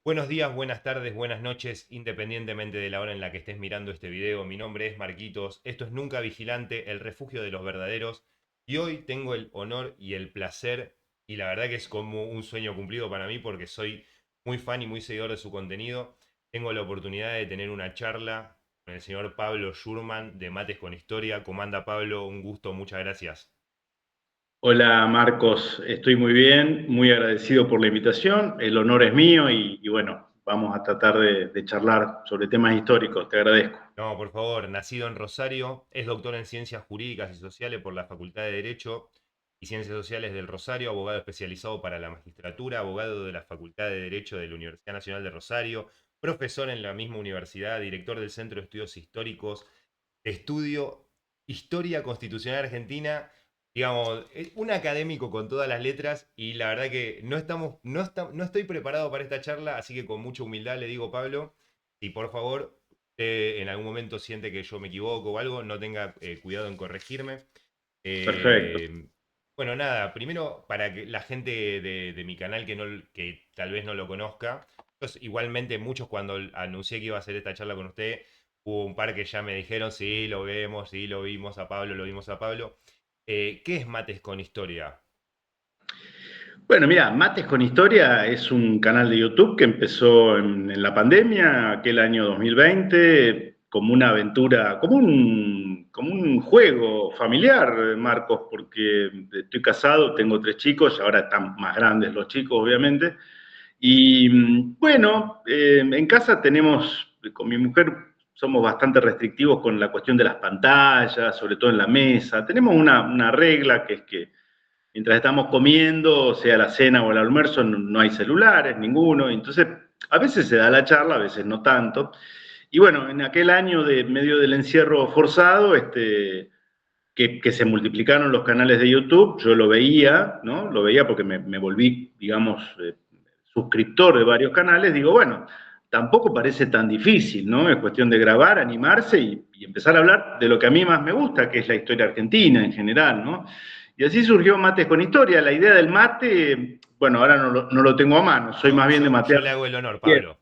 Buenos días, buenas tardes, buenas noches, independientemente de la hora en la que estés mirando este video. Mi nombre es Marquitos, esto es Nunca Vigilante, el refugio de los verdaderos. Y hoy tengo el honor y el placer, y la verdad que es como un sueño cumplido para mí porque soy muy fan y muy seguidor de su contenido. Tengo la oportunidad de tener una charla con el señor Pablo Schurman de Mates con Historia. ¿Cómo anda, Pablo? Un gusto, muchas gracias. Hola Marcos, estoy muy bien, muy agradecido por la invitación, el honor es mío y bueno, vamos a tratar de charlar sobre temas históricos, te agradezco. No, por favor, nacido en Rosario, es doctor en Ciencias Jurídicas y Sociales por la Facultad de Derecho y Ciencias Sociales del Rosario, abogado especializado para la magistratura, abogado de la Facultad de Derecho de la Universidad Nacional de Rosario, profesor en la misma universidad, director del Centro de Estudios Históricos, estudio Historia Constitucional Argentina, digamos, un académico con todas las letras y la verdad que no estoy preparado para esta charla, así que con mucha humildad le digo, Pablo, y por favor en algún momento siente que yo me equivoco o algo, no tenga cuidado en corregirme. Perfecto. Eh, bueno, nada, primero para que la gente de mi canal que tal vez no lo conozca, pues, igualmente muchos cuando anuncié que iba a hacer esta charla con usted, hubo un par que ya me dijeron, sí, lo vemos, sí, lo vimos a Pablo, lo vimos a Pablo. ¿Qué es Mates con Historia? Bueno, mira, Mates con Historia es un canal de YouTube que empezó en la pandemia, aquel año 2020, como una aventura, como un juego familiar, Marcos, porque estoy casado, tengo 3 chicos, ahora están más grandes los chicos, obviamente. Y bueno, en casa tenemos, con mi mujer, somos bastante restrictivos con la cuestión de las pantallas, sobre todo en la mesa. Tenemos una regla que es que mientras estamos comiendo, sea la cena o el almuerzo, no hay celulares, ninguno. Entonces, a veces se da la charla, a veces no tanto. Y bueno, en aquel año de medio del encierro forzado, que se multiplicaron los canales de YouTube, yo lo veía, ¿no? Lo veía porque me volví, digamos, suscriptor de varios canales, digo, bueno, tampoco parece tan difícil, ¿no? Es cuestión de grabar, animarse y empezar a hablar de lo que a mí más me gusta, que es la historia argentina en general, ¿no? Y así surgió Mates con Historia. La idea del mate, bueno, ahora no lo tengo a mano, soy Yo, más bien de yo, yo matear. le hago el honor, Bien, Pablo.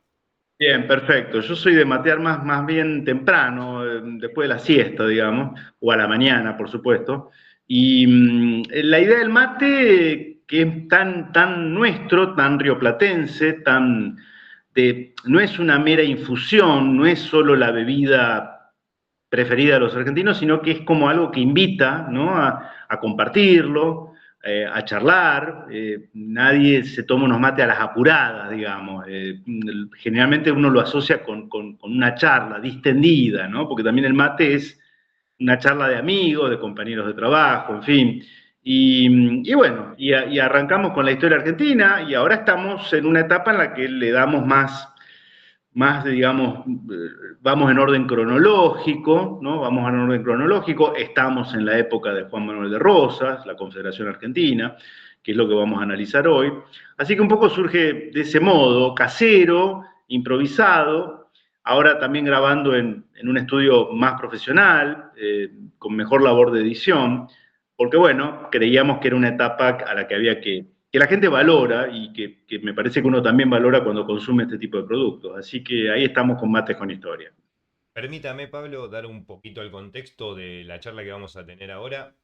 bien, perfecto. Yo soy de matear más bien temprano, después de la siesta, digamos, o a la mañana, por supuesto. Y la idea del mate, que es tan nuestro, tan rioplatense, no es una mera infusión, no es solo la bebida preferida de los argentinos, sino que es como algo que invita, ¿no? a compartirlo, a charlar. Nadie se toma unos mates a las apuradas, digamos. Generalmente uno lo asocia con una charla distendida, ¿no? Porque también el mate es una charla de amigos, de compañeros de trabajo, en fin. Y bueno, y arrancamos con la historia argentina y ahora estamos en una etapa en la que le damos más, digamos, vamos en orden cronológico, ¿no? Vamos en orden cronológico, estamos en la época de Juan Manuel de Rosas, la Confederación Argentina, que es lo que vamos a analizar hoy. Así que un poco surge de ese modo, casero, improvisado, ahora también grabando en un estudio más profesional, con mejor labor de edición, porque bueno, creíamos que era una etapa a la que había que la gente valora y que me parece que uno también valora cuando consume este tipo de productos. Así que ahí estamos con Mates con Historia. Permítame, Pablo, dar un poquito el contexto de la charla que vamos a tener ahora.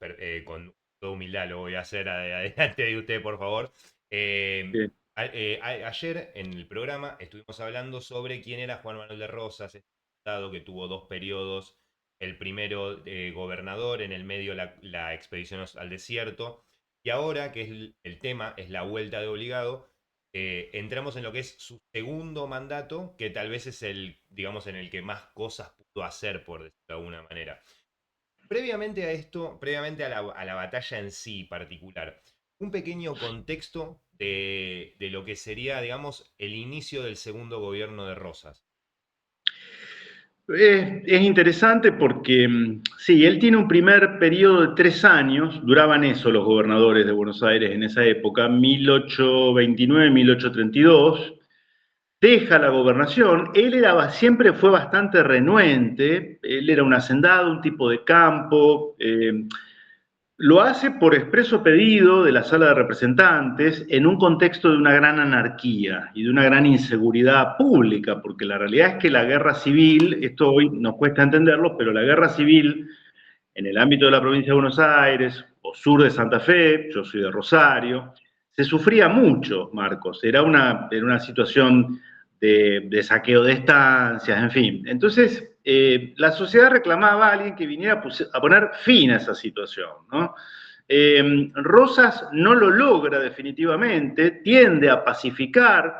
Con toda humildad lo voy a hacer adelante de usted, por favor. Eh, Bien. Ayer en el programa estuvimos hablando sobre quién era Juan Manuel de Rosas, este estado que tuvo dos periodos. El primero gobernador, en el medio la expedición al desierto. Y ahora, que es el tema, es la vuelta de obligado, entramos en lo que es su segundo mandato, que tal vez es el, digamos, en el que más cosas pudo hacer, por decirlo de alguna manera. Previamente a esto, previamente a la batalla en sí particular, un pequeño contexto de lo que sería, digamos, el inicio del segundo gobierno de Rosas. Es interesante porque, sí, él tiene un primer periodo de 3 años, duraban eso los gobernadores de Buenos Aires en esa época, 1829-1832, deja la gobernación, siempre fue bastante renuente, él era un hacendado, un tipo de campo, lo hace por expreso pedido de la Sala de Representantes en un contexto de una gran anarquía y de una gran inseguridad pública, porque la realidad es que la guerra civil, esto hoy nos cuesta entenderlo, pero la guerra civil en el ámbito de la provincia de Buenos Aires o sur de Santa Fe, yo soy de Rosario, se sufría mucho, Marcos, era una situación de saqueo de estancias, en fin. Entonces, la sociedad reclamaba a alguien que viniera a poner fin a esa situación, ¿no? Rosas no lo logra definitivamente, tiende a pacificar,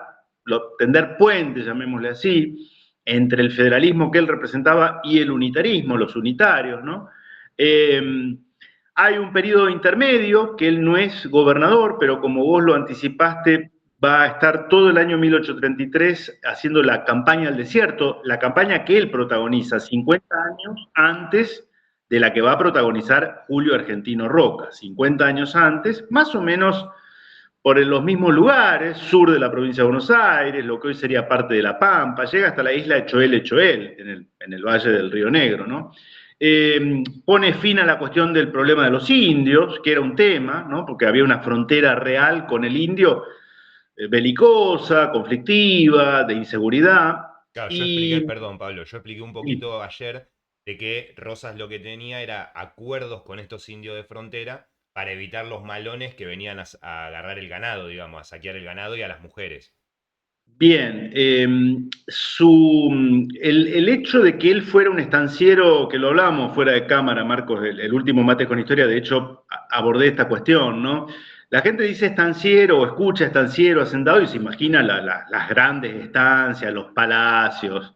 tender puentes, llamémosle así, entre el federalismo que él representaba y el unitarismo, los unitarios, ¿no? Hay un periodo intermedio que él no es gobernador, pero como vos lo anticipaste, va a estar todo el año 1833 haciendo la campaña al desierto, la campaña que él protagoniza 50 años antes de la que va a protagonizar Julio Argentino Roca, 50 años antes, más o menos por los mismos lugares, sur de la provincia de Buenos Aires, lo que hoy sería parte de La Pampa, llega hasta la isla de Choel, en el valle del Río Negro, ¿no? Pone fin a la cuestión del problema de los indios, que era un tema, ¿no? Porque había una frontera real con el indio, belicosa, conflictiva, de inseguridad. Claro, yo expliqué, Y, perdón Pablo, yo expliqué un y poquito ayer de que Rosas lo que tenía era acuerdos con estos indios de frontera para evitar los malones que venían a agarrar el ganado, digamos, a saquear el ganado y a las mujeres. bien, el hecho de que él fuera un estanciero, que lo hablamos fuera de cámara, Marcos, el último Mate con Historia, de hecho abordé esta cuestión, ¿no? La gente dice estanciero o escucha estanciero, hacendado y se imagina las grandes estancias, los palacios,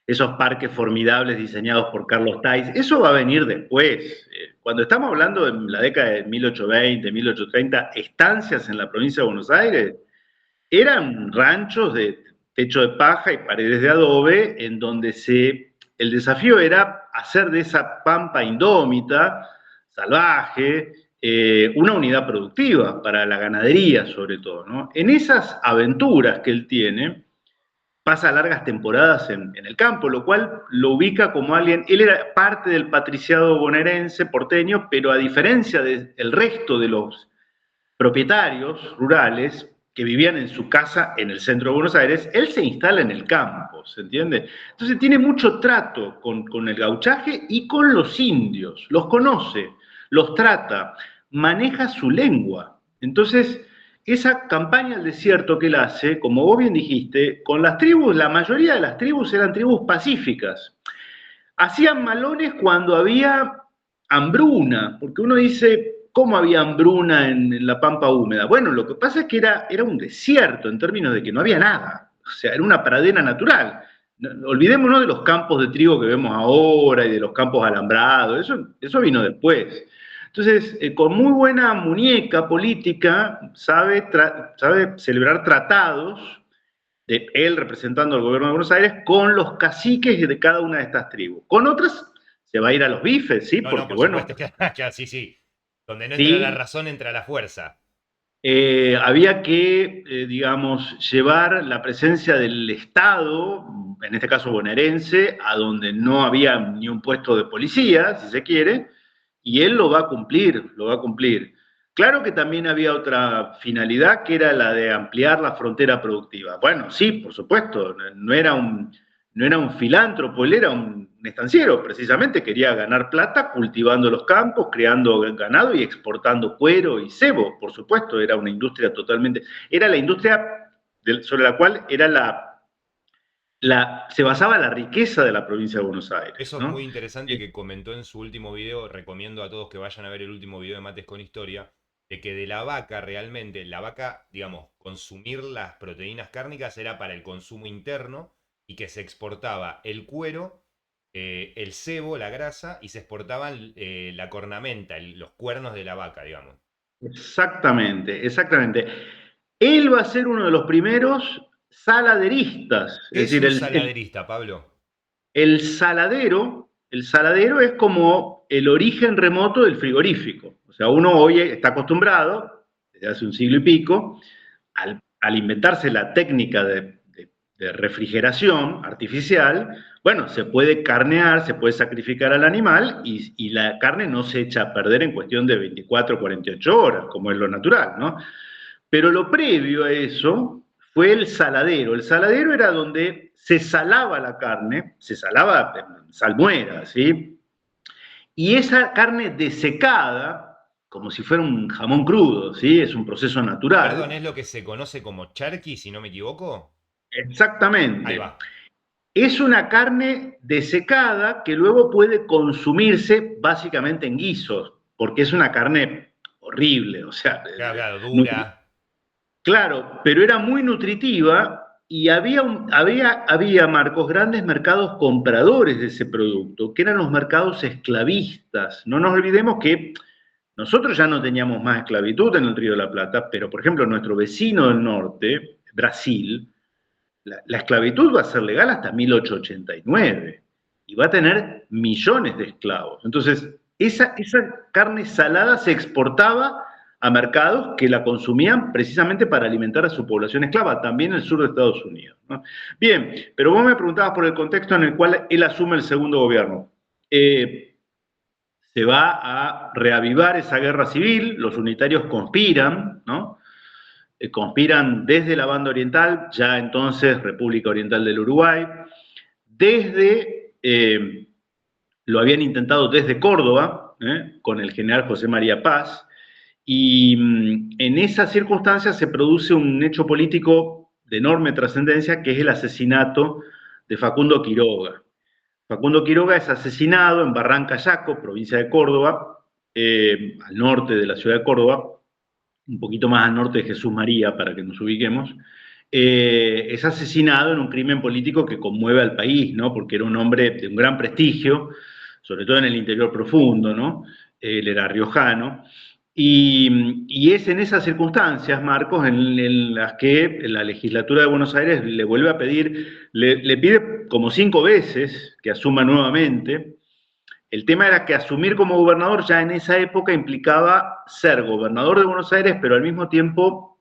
esos parques formidables diseñados por Carlos Tais. Eso va a venir después. Cuando estamos hablando de la década de 1820, 1830, estancias en la provincia de Buenos Aires, eran ranchos de techo de paja y paredes de adobe, en donde el desafío era hacer de esa pampa indómita, salvaje, una unidad productiva para la ganadería sobre todo, ¿no? En esas aventuras que él tiene, pasa largas temporadas en el campo, lo cual lo ubica como alguien, él era parte del patriciado bonaerense porteño, pero a diferencia del resto de los propietarios rurales que vivían en su casa en el centro de Buenos Aires, él se instala en el campo, ¿se entiende? Entonces tiene mucho trato con el gauchaje y con los indios, los conoce, los trata, maneja su lengua. Entonces, esa campaña al desierto que él hace, como vos bien dijiste, con las tribus, la mayoría de las tribus eran tribus pacíficas. Hacían malones cuando había hambruna, porque uno dice, ¿cómo había hambruna en la pampa húmeda? Bueno, lo que pasa es que era un desierto en términos de que no había nada, o sea, era una pradera natural. Olvidémonos de los campos de trigo que vemos ahora y de los campos alambrados, eso vino después. Entonces, con muy buena muñeca política, sabe celebrar tratados de él representando al gobierno de Buenos Aires, con los caciques de cada una de estas tribus. Con otras se va a ir a los bifes, ¿sí? No, no, Porque por bueno, supuesto, claro, sí, sí. Donde no entra la sí, razón, entra la fuerza. había que, digamos, llevar la presencia del Estado, en este caso bonaerense, a donde no había ni un puesto de policía, si se quiere, y él lo va a cumplir, lo va a cumplir. Claro que también había otra finalidad, que era la de ampliar la frontera productiva. Bueno, sí, por supuesto, no era un filántropo, él era un estanciero, precisamente quería ganar plata cultivando los campos, creando ganado y exportando cuero y cebo, por supuesto, era una industria totalmente, era la industria sobre la cual era se basaba la riqueza de la provincia de Buenos Aires, Eso es ¿no? muy interesante que comentó en su último video. Recomiendo a todos que vayan a ver el último video de Mates con Historia. De que de la vaca realmente, la vaca, digamos, consumir las proteínas cárnicas era para el consumo interno y que se exportaba el cuero, el sebo, la grasa y se exportaban la cornamenta, los cuernos de la vaca, digamos. Exactamente, exactamente. Él va a ser uno de los primeros saladeristas, ¿Qué es es decir, un saladerista, Pablo? el saladero es como el origen remoto del frigorífico. O sea, uno hoy está acostumbrado, desde hace un siglo y pico, al inventarse la técnica de de refrigeración artificial, bueno, se puede carnear, se puede sacrificar al animal y la carne no se echa a perder en cuestión de 24 o 48 horas, como es lo natural, ¿no? Pero lo previo a eso fue el saladero. El saladero era donde se salaba la carne, se salaba en salmuera, ¿sí? Y esa carne desecada, como si fuera un jamón crudo, ¿sí? Es un proceso Perdón, natural. ¿es lo que se conoce como charqui, si no me equivoco? Ahí va. Exactamente. Es una carne desecada que luego puede consumirse básicamente en guisos, porque es una carne horrible, o sea, Claro, claro, dura. claro, pero era muy nutritiva y había, Marcos, grandes mercados compradores de ese producto, que eran los mercados esclavistas. No nos olvidemos que nosotros ya no teníamos más esclavitud en el Río de la Plata, pero por ejemplo nuestro vecino del norte, Brasil, la esclavitud va a ser legal hasta 1889 y va a tener millones de esclavos. Entonces, esa carne salada se exportaba a mercados que la consumían precisamente para alimentar a su población esclava, también en el sur de Estados Unidos, ¿no? Bien, pero vos me preguntabas por el contexto en el cual él asume el segundo gobierno. Se va a reavivar esa guerra civil, los unitarios conspiran, ¿no? Conspiran desde la banda oriental, ya entonces República Oriental del Uruguay, lo habían intentado desde Córdoba, con el general José María Paz, y en esas circunstancias se produce un hecho político de enorme trascendencia, que es el asesinato de Facundo Quiroga. Facundo Quiroga es asesinado en Barranca Yaco, provincia de Córdoba, al norte de la ciudad de Córdoba, un poquito más al norte de Jesús María, para que nos ubiquemos. Es asesinado en un crimen político que conmueve al país, ¿no? Porque era un hombre de un gran prestigio, sobre todo en el interior profundo, ¿no? Él era riojano. Y es en esas circunstancias, Marcos, en las que la legislatura de Buenos Aires le vuelve a pedir, le pide como 5 veces que asuma nuevamente. El tema era que asumir como gobernador ya en esa época implicaba ser gobernador de Buenos Aires, pero al mismo tiempo,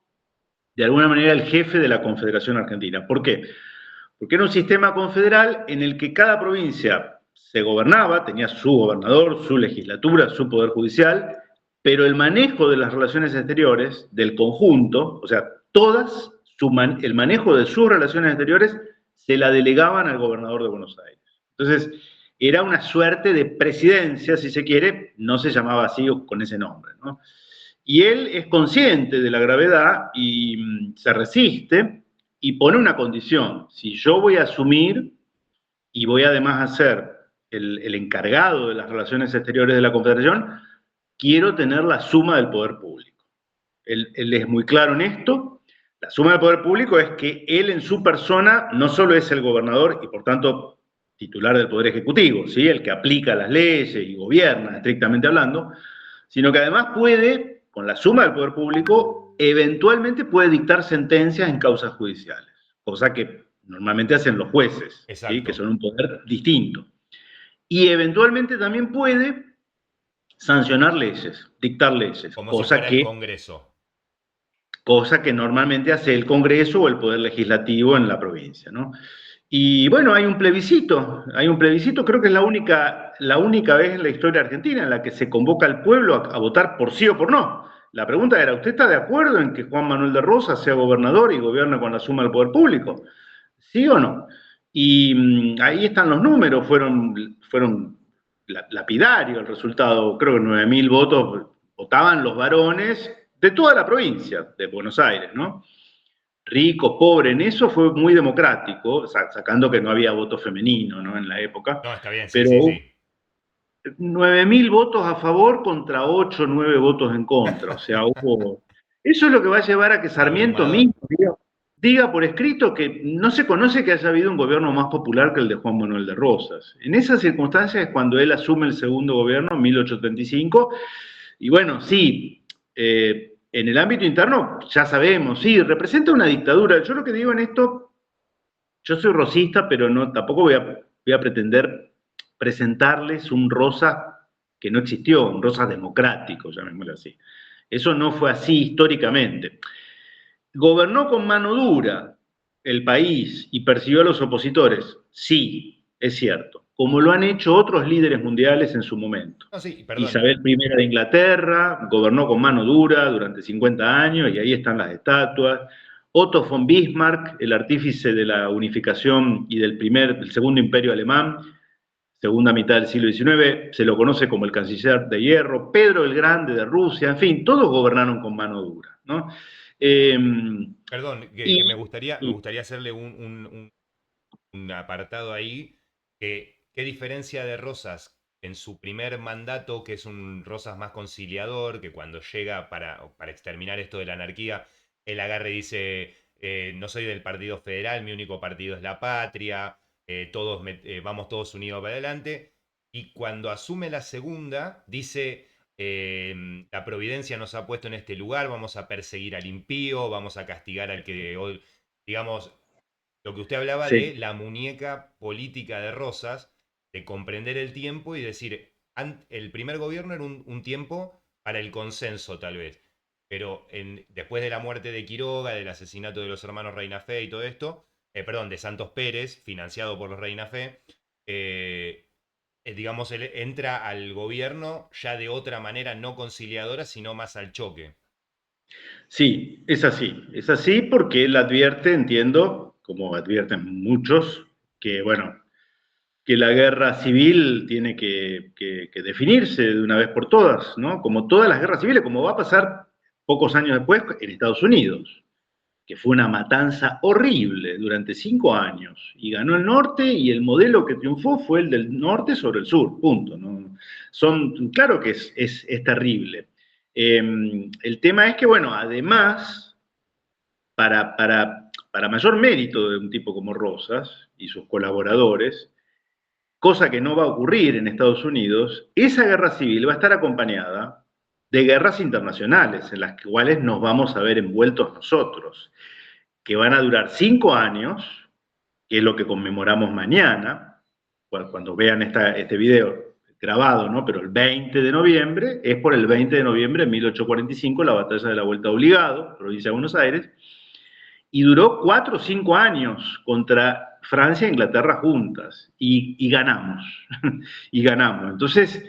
de alguna manera, el jefe de la Confederación Argentina. ¿Por qué? Porque era un sistema confederal en el que cada provincia se gobernaba, tenía su gobernador, su legislatura, su poder judicial, pero el manejo de las relaciones exteriores del conjunto, o sea, el manejo de sus relaciones exteriores se la delegaban al gobernador de Buenos Aires. Entonces, era una suerte de presidencia, si se quiere, no se llamaba así con ese nombre, ¿no? Y él es consciente de la gravedad y se resiste y pone una condición. Si yo voy a asumir y voy además a ser el encargado de las relaciones exteriores de la Confederación, quiero tener la suma del poder público. Él es muy claro en esto. La suma del poder público es que él en su persona no solo es el gobernador y por tanto titular del Poder Ejecutivo, ¿sí? El que aplica las leyes y gobierna, estrictamente hablando, sino que además puede, con la suma del poder público, eventualmente puede dictar sentencias en causas judiciales, cosa que normalmente hacen los jueces, ¿sí? Que son un poder distinto. Y eventualmente también puede sancionar leyes, dictar leyes, Como si fuera el Congreso. Cosa que normalmente hace el Congreso o el Poder Legislativo en la provincia, ¿no? Y bueno, hay un plebiscito, creo que es la única vez en la historia argentina en la que se convoca al pueblo a votar por sí o por no. La pregunta era, ¿usted está de acuerdo en que Juan Manuel de Rosas sea gobernador y gobierne con la suma del poder público? ¿Sí o no? Y ahí están los números, fueron lapidario el resultado, creo que 9.000 votos votaban los varones de toda la provincia de Buenos Aires, ¿no? Rico, pobre, en eso fue muy democrático, sacando que no había voto femenino, ¿no? En la época. No, está bien, sí, pero sí, sí. 9.000 votos a favor contra 8 o 9 votos en contra, o sea, hubo... Eso es lo que va a llevar a que Sarmiento mismo diga por escrito que no se conoce que haya habido un gobierno más popular que el de Juan Manuel de Rosas. En esas circunstancias es cuando él asume el segundo gobierno en 1835, y bueno, sí, en el ámbito interno ya sabemos, sí, representa una dictadura. Yo lo que digo en esto, yo soy rosista, pero no, tampoco voy a pretender presentarles un Rosa que no existió, un Rosa democrático, llamémoslo así. Eso no fue así históricamente. Gobernó con mano dura, el país y persiguió a los opositores? Sí, es cierto. Como lo han hecho otros líderes mundiales en su momento. No, sí, perdón. Isabel I de Inglaterra gobernó con mano dura durante 50 años y ahí están las estatuas. Otto von Bismarck, el artífice de la unificación y del segundo imperio alemán, segunda mitad del siglo XIX, se lo conoce como el canciller de hierro. Pedro el Grande de Rusia, en fin, todos gobernaron con mano dura, ¿no? Eh, Perdón, que y, me gustaría hacerle un apartado ahí. ¿Qué diferencia de Rosas en su primer mandato, que es un Rosas más conciliador, que cuando llega para exterminar esto de la anarquía, él agarra y dice, no soy del Partido Federal, mi único partido es la patria, vamos todos unidos para adelante. Y cuando asume la segunda, dice, la providencia nos ha puesto en este lugar, vamos a perseguir al impío, vamos a castigar al que, digamos, lo que usted hablaba de sí, la muñeca política de Rosas, de comprender el tiempo y decir, el primer gobierno era un tiempo para el consenso tal vez, pero después de la muerte de Quiroga, del asesinato de los hermanos Reina Fe y todo esto, perdón, de Santos Pérez, financiado por los Reina Fe, eh, digamos, él entra al gobierno ya de otra manera no conciliadora, sino más al choque. sí, es así porque él advierte, entiendo, como advierten muchos, que bueno, que la guerra civil tiene que definirse de una vez por todas, ¿no? Como todas las guerras civiles, como va a pasar pocos años después en Estados Unidos, que fue una matanza horrible durante 5 años, y ganó el norte, y el modelo que triunfó fue el del norte sobre el sur, punto. ¿No? Claro que es terrible. El tema es que, bueno, además, para mayor mérito de un tipo como Rosas y sus colaboradores, cosa que no va a ocurrir en Estados Unidos, esa guerra civil va a estar acompañada de guerras internacionales en las cuales nos vamos a ver envueltos nosotros, que van a durar 5 años, que es lo que conmemoramos mañana, cuando vean este video grabado, ¿no? Pero el 20 de noviembre, es por el 20 de noviembre de 1845, la batalla de la Vuelta Obligado, provincia de Buenos Aires, y duró 4 o 5 años contra Francia e Inglaterra juntas, y ganamos, y ganamos. Entonces,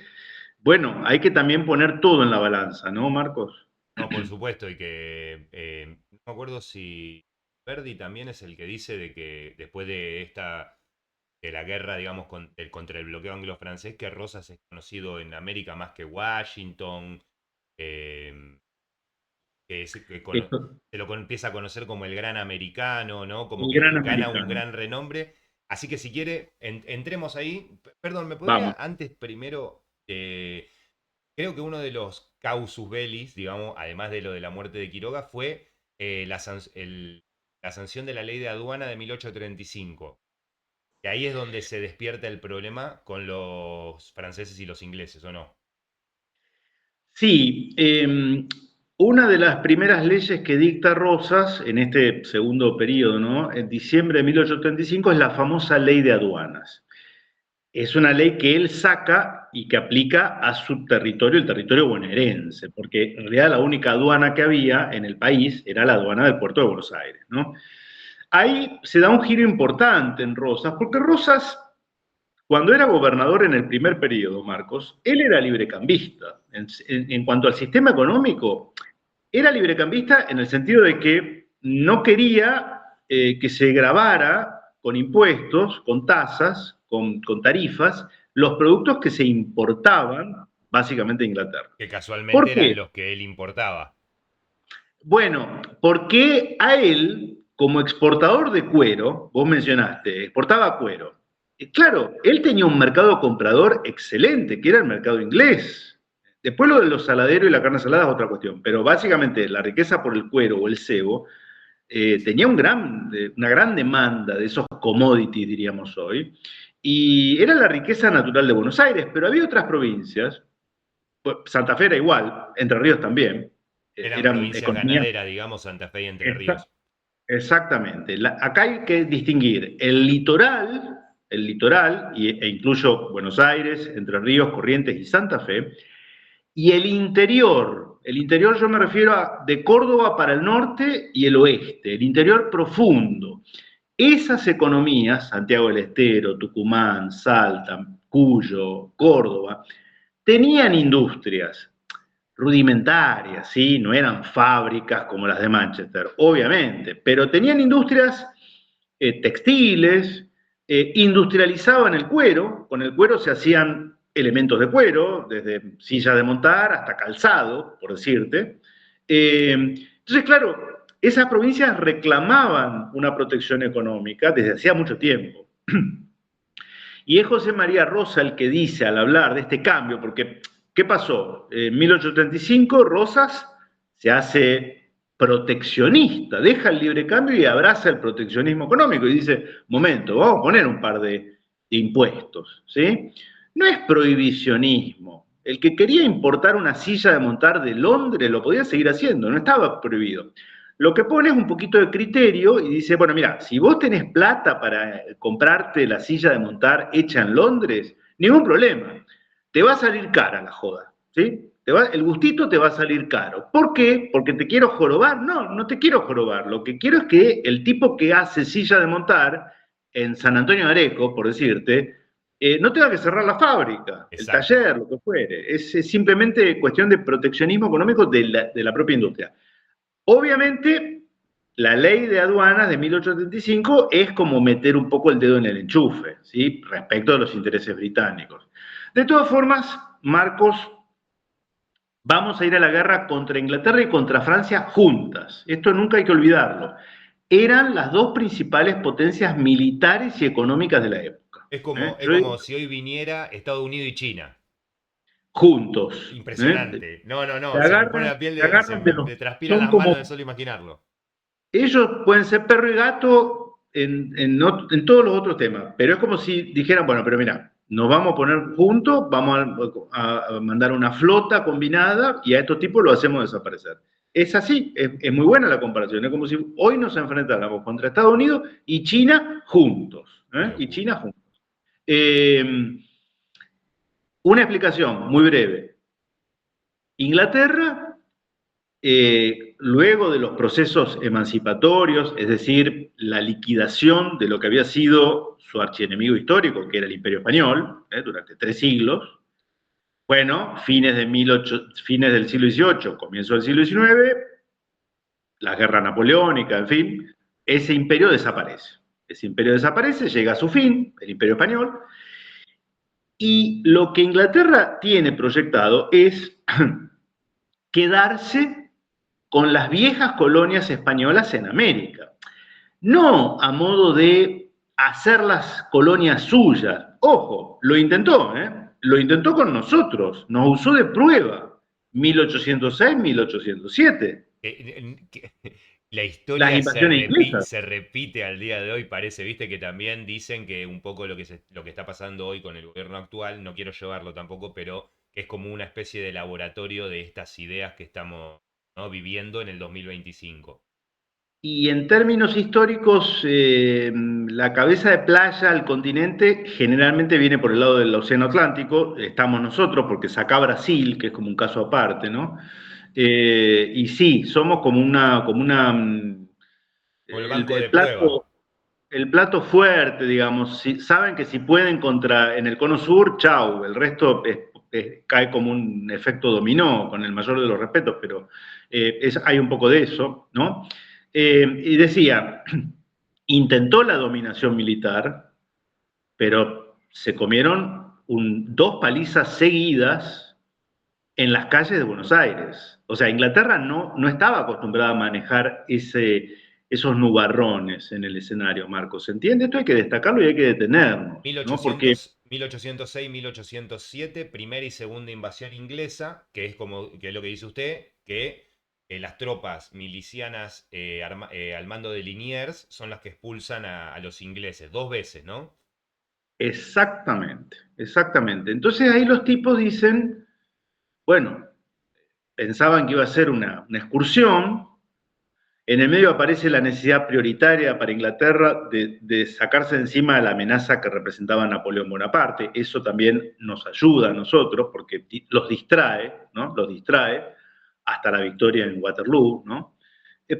bueno, hay que también poner todo en la balanza, ¿no, Marcos? No, por supuesto, y que no me acuerdo si Verdi también es el que dice de que después de la guerra, digamos, contra el bloqueo anglo-francés, que Rosas es conocido en América más que Washington, eh, Esto, empieza a conocer como el gran americano, ¿no? Como el que gran gana un americano. gran renombre. Así que si quiere, entremos ahí. Perdón, ¿me podría Vamos. antes primero... creo que uno de los causus bellis, digamos, además de lo de la muerte de Quiroga, fue la sanción de la ley de aduana de 1835. Y ahí es donde se despierta el problema con los franceses y los ingleses, ¿o no? Sí, una de las primeras leyes que dicta Rosas en este segundo periodo, ¿no? En diciembre de 1835, es la famosa ley de aduanas. Es una ley que él saca y que aplica a su territorio, el territorio bonaerense, porque en realidad la única aduana que había en el país era la aduana del puerto de Buenos Aires, ¿no? Ahí se da un giro importante en Rosas, porque Rosas, cuando era gobernador en el primer periodo, Marcos, él era librecambista. En cuanto al sistema económico, era librecambista en el sentido de que no quería que se grabara con impuestos, con tasas, con tarifas, los productos que se importaban básicamente de Inglaterra. Que ¿Por casualmente eran qué? los que él importaba. Bueno, porque a él, como exportador de cuero, vos mencionaste, exportaba cuero. Claro, él tenía un mercado comprador excelente, que era el mercado inglés. Después lo de los saladeros y la carne salada es otra cuestión, pero básicamente la riqueza por el cuero o el cebo tenía una gran demanda de esos commodities, diríamos hoy, y era la riqueza natural de Buenos Aires, pero había otras provincias, pues, Santa Fe era igual, Entre Ríos también, Eran eran provincias economías. ganaderas, digamos, Santa Fe y Entre Ríos. Exactamente. Acá hay que distinguir el litoral, e incluyo Buenos Aires, Entre Ríos, Corrientes y Santa Fe, y el interior El interior yo me refiero a de Córdoba para el norte y el oeste, el interior profundo. Esas economías, Santiago del Estero, Tucumán, Salta, Cuyo, Córdoba, tenían industrias rudimentarias, ¿sí? No eran fábricas como las de Manchester, obviamente, pero tenían industrias textiles, industrializaban el cuero, con el cuero se hacían elementos de cuero, desde sillas de montar hasta calzado, por decirte. Entonces, claro, esas provincias reclamaban una protección económica desde hacía mucho tiempo. Y es José María Rosa el que dice al hablar de este cambio, porque ¿qué pasó? En 1835 Rosas se hace proteccionista, deja el libre cambio y abraza el proteccionismo económico y dice, momento, vamos a poner un par de impuestos, ¿sí? No es prohibicionismo. El que quería importar una silla de montar de Londres lo podía seguir haciendo, no estaba prohibido. Lo que pone es un poquito de criterio y dice, bueno, mira, si vos tenés plata para comprarte la silla de montar hecha en Londres, ningún problema. Te va a salir cara la joda, ¿sí? El gustito te va a salir caro. ¿Por qué? ¿Porque te quiero jorobar? No, no te quiero jorobar. Lo que quiero es que el tipo que hace silla de montar en San Antonio de Areco, por decirte, no tenga que cerrar la fábrica, el Exacto. taller, lo que fuere. Es simplemente cuestión de proteccionismo económico de la propia industria. Obviamente, la ley de aduanas de 1875 es como meter un poco el dedo en el enchufe, ¿sí? Respecto a los intereses británicos. De todas formas, Marcos, vamos a ir a la guerra contra Inglaterra y contra Francia juntas. Esto nunca hay que olvidarlo. Eran las dos principales potencias militares y económicas de la época. Es como si hoy viniera Estados Unidos y China. Juntos. Impresionante. No, no, Se no. Se me pone agarran, la piel se de. agarran de los... Me transpiran Son las manos de como solo imaginarlo. ellos pueden ser perro y gato en todos los otros temas, pero es como si dijeran, bueno, pero mira, nos vamos a poner juntos, vamos a mandar una flota combinada y a estos tipos lo hacemos desaparecer. Es así, es muy buena la comparación, es como si hoy nos enfrentáramos contra Estados Unidos y China juntos, Qué y locura. China juntos. Una explicación muy breve. Inglaterra luego de los procesos emancipatorios, es decir, la liquidación de lo que había sido su archienemigo histórico, que era el Imperio Español, durante 3 siglos, bueno, fines del siglo XVIII, comienzo del siglo XIX, la guerra napoleónica, en fin, ese imperio desaparece. Ese imperio desaparece, llega a su fin, el Imperio Español, y lo que Inglaterra tiene proyectado es quedarse con las viejas colonias españolas en América. No a modo de hacer las colonias suyas. Ojo, lo intentó, ¿eh? Lo intentó con nosotros, nos usó de prueba. 1806, 1807. La Las historia invasiones inglesas. se repite al día de hoy, parece, viste que también dicen que un poco lo que está pasando hoy con el gobierno actual, no quiero llevarlo tampoco, pero que es como una especie de laboratorio de estas ideas que estamos, ¿no?, viviendo en el 2025. Y en términos históricos, la cabeza de playa al continente generalmente viene por el lado del Océano Atlántico, estamos nosotros, porque saca Brasil, que es como un caso aparte, ¿no? Y sí, somos Como el banco el de prueba. plato, el plato fuerte, digamos. Saben que si pueden en el cono sur, chau, el resto cae como un efecto dominó, con el mayor de los respetos, pero hay un poco de eso, ¿no? Y decía, intentó la dominación militar, pero se comieron dos palizas seguidas en las calles de Buenos Aires. O sea, Inglaterra no estaba acostumbrada a manejar esos nubarrones en el escenario, Marcos. ¿Se entiende? Esto hay que destacarlo y hay que detenernos, ¿no? Porque 1806, 1807, primera y segunda invasión inglesa, que es lo que dice usted, que las tropas milicianas al mando de Liniers son las que expulsan a los ingleses, 2 veces, ¿no? exactamente, exactamente. Entonces ahí los tipos dicen, bueno, pensaban que iba a ser una excursión. En el medio aparece la necesidad prioritaria para Inglaterra de sacarse de encima la amenaza que representaba Napoleón Bonaparte. Eso también nos ayuda a nosotros porque los distrae, ¿no? Los distrae. hasta la victoria en Waterloo, ¿no?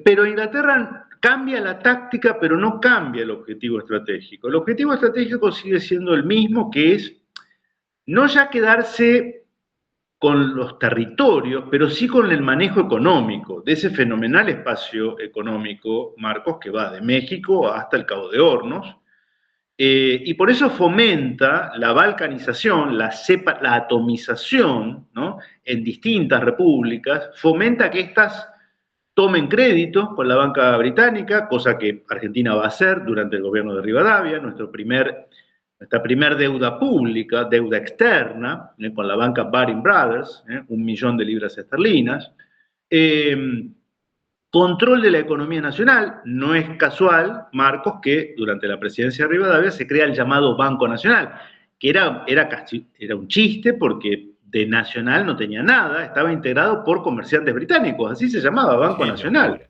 Pero Inglaterra cambia la táctica, pero no cambia el objetivo estratégico. El objetivo estratégico sigue siendo el mismo, que es no ya quedarse con los territorios, pero sí con el manejo económico de ese fenomenal espacio económico, Marcos, que va de México hasta el Cabo de Hornos, y por eso fomenta la balcanización, la atomización, ¿no? En distintas repúblicas, fomenta que éstas tomen crédito con la banca británica, cosa que Argentina va a hacer durante el gobierno de Rivadavia, nuestra primer deuda pública, deuda externa, con la banca Baring Brothers, 1.000.000 de libras esterlinas. Control de la economía nacional. No es casual, Marcos, que durante la presidencia de Rivadavia se crea el llamado Banco Nacional, que era un chiste porque de nacional no tenía nada, estaba integrado por comerciantes británicos, así se llamaba, Banco Nacional.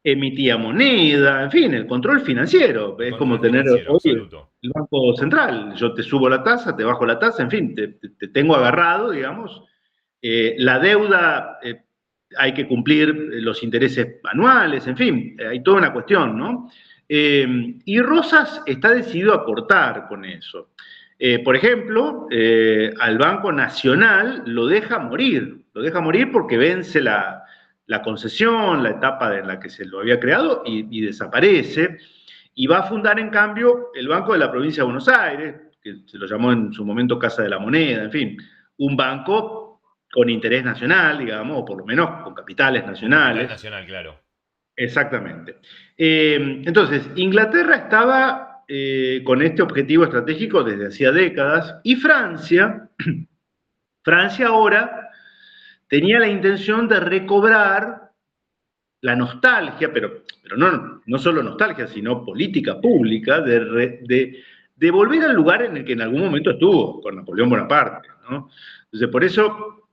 Emitía moneda, en fin, el control financiero. Es como tener hoy el Banco Central. Yo te subo la tasa, te bajo la tasa, en fin, te tengo agarrado, digamos. La deuda, hay que cumplir los intereses anuales, en fin, hay toda una cuestión, ¿no? Y Rosas está decidido a aportar con eso. Por ejemplo, al Banco Nacional lo deja morir porque vence la concesión, la etapa en la que se lo había creado y desaparece, y va a fundar en cambio el Banco de la Provincia de Buenos Aires, que se lo llamó en su momento Casa de la Moneda, en fin, un banco con interés nacional, digamos, o por lo menos con capitales nacionales. Capital nacional, claro. Exactamente. Entonces, Inglaterra estaba con este objetivo estratégico desde hacía décadas, y Francia ahora tenía la intención de recobrar la nostalgia, pero no solo nostalgia, sino política pública, de volver al lugar en el que en algún momento estuvo, con Napoleón Bonaparte, ¿no? Entonces, por eso,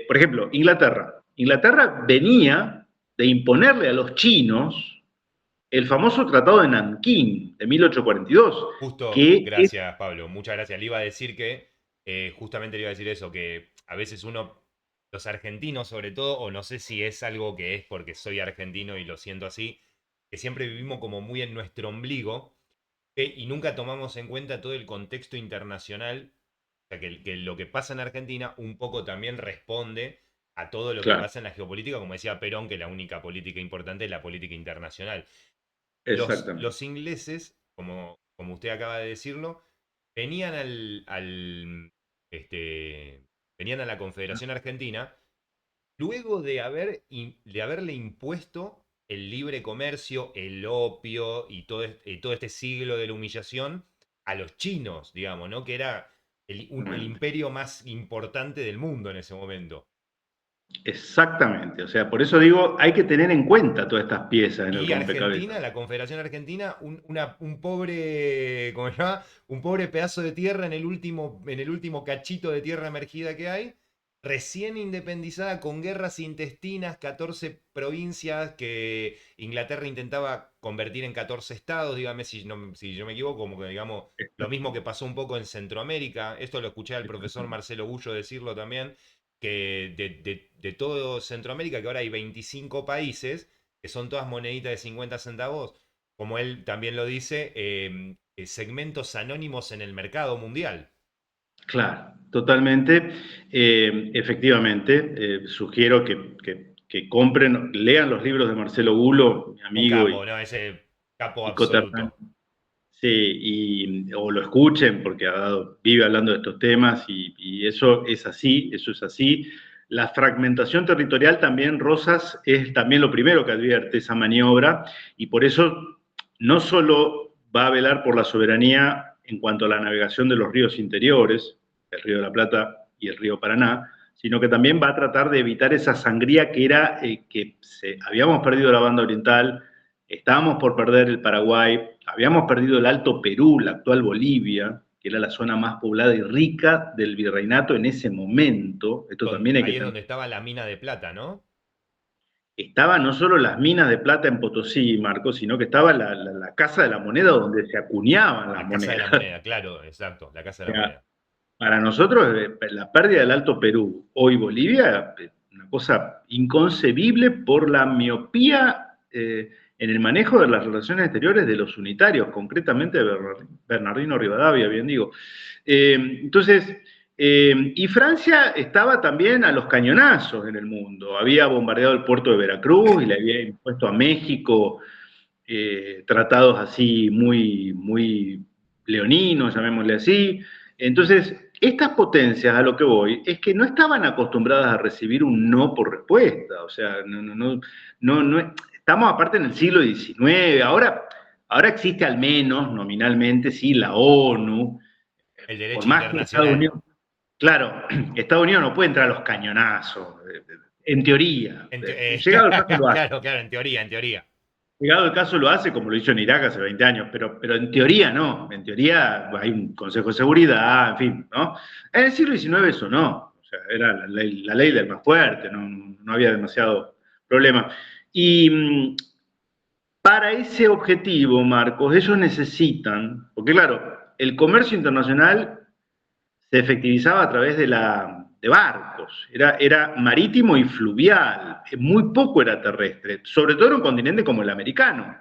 por ejemplo, Inglaterra venía de imponerle a los chinos el famoso Tratado de Nankín de 1842. Justo, gracias, Pablo, muchas gracias. Le iba a decir que, justamente le iba a decir eso, que a veces los argentinos sobre todo, o no sé si es algo que es porque soy argentino y lo siento así, que siempre vivimos como muy en nuestro ombligo, y nunca tomamos en cuenta todo el contexto internacional, o sea, que lo que pasa en Argentina un poco también responde a todo lo que pasa en la geopolítica, como decía Perón, que la única política importante es la política internacional. Los ingleses, como usted acaba de decirlo, venían venían a la Confederación Argentina luego de haberle impuesto el libre comercio, el opio y todo este siglo de la humillación a los chinos, digamos, ¿no? Que era el imperio más importante del mundo en ese momento. Exactamente, o sea, por eso digo, hay que tener en cuenta todas estas piezas en el rompecabezas. Argentina, la Confederación Argentina, un pobre, ¿cómo se llama? Un pobre pedazo de tierra en el último cachito de tierra emergida que hay, recién independizada, con guerras intestinas, 14 provincias que Inglaterra intentaba convertir en 14 estados, dígame si yo me equivoco, como que digamos, lo mismo que pasó un poco en Centroamérica, esto lo escuché al profesor Marcelo Gullo decirlo también, que de todo Centroamérica, que ahora hay 25 países, que son todas moneditas de 50 centavos, como él también lo dice, segmentos anónimos en el mercado mundial. Claro, totalmente. Efectivamente, sugiero que compren, lean los libros de Marcelo Gulo, mi amigo. Un capo, ¿no? Ese capo absoluto. Sí, o lo escuchen porque vive hablando de estos temas y eso es así, eso es así. La fragmentación territorial también, Rosas, es también lo primero que advierte esa maniobra, y por eso no solo va a velar por la soberanía en cuanto a la navegación de los ríos interiores, el río de la Plata y el río Paraná, sino que también va a tratar de evitar esa sangría que era habíamos perdido la banda oriental, estábamos por perder el Paraguay, habíamos perdido el Alto Perú, la actual Bolivia, que era la zona más poblada y rica del virreinato en ese momento. Esto también hay que ahí es donde estaba la mina de plata, ¿no? Estaba no solo las minas de plata en Potosí, Marco, sino que estaba la Casa de la Moneda donde se acuñaban las monedas. La Casa de la Moneda, claro, exacto, la Casa de la Moneda. Para nosotros, la pérdida del Alto Perú, hoy Bolivia, una cosa inconcebible por la miopía en el manejo de las relaciones exteriores de los unitarios, concretamente de Bernardino Rivadavia, bien digo. Entonces, y Francia estaba también a los cañonazos en el mundo. Había bombardeado el puerto de Veracruz y le había impuesto a México tratados así muy leoninos, llamémosle así. Entonces, estas potencias, a lo que voy, es que no estaban acostumbradas a recibir un no por respuesta. O sea, estamos aparte en el siglo XIX. Ahora existe al menos nominalmente, sí, la ONU. El Por derecho más que Estados internacional. Unidos, claro, Estados Unidos no puede entrar a los cañonazos, en teoría. Llegado el caso lo hace. Claro, claro, en teoría, en teoría. Llegado el caso lo hace como lo hizo en Irak hace 20 años, pero en teoría no. En teoría hay un Consejo de Seguridad, en fin, ¿no? En el siglo XIX eso no. O sea, era la ley del más fuerte, no había demasiado problema. Y para ese objetivo, Marcos, ellos necesitan, porque claro, el comercio internacional se efectivizaba a través de barcos, era marítimo y fluvial, muy poco era terrestre, sobre todo en un continente como el americano,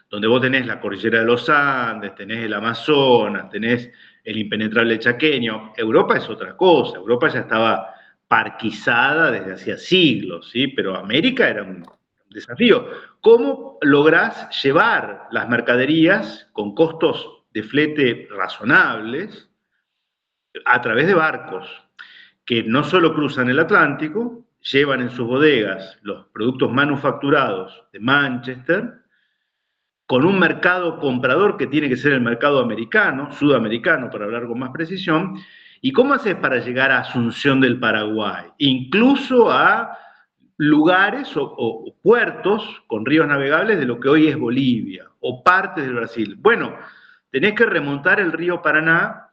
donde vos tenés la cordillera de los Andes, tenés el Amazonas, tenés el impenetrable chaqueño. Europa es otra cosa, Europa ya estaba parquizada desde hacía siglos, ¿sí? Pero América era un desafío. ¿Cómo lográs llevar las mercaderías con costos de flete razonables a través de barcos que no solo cruzan el Atlántico, llevan en sus bodegas los productos manufacturados de Manchester, con un mercado comprador que tiene que ser el mercado americano, sudamericano, para hablar con más precisión? ¿Y cómo haces para llegar a Asunción del Paraguay? Incluso a lugares o puertos con ríos navegables de lo que hoy es Bolivia, o partes del Brasil. Bueno, tenés que remontar el río Paraná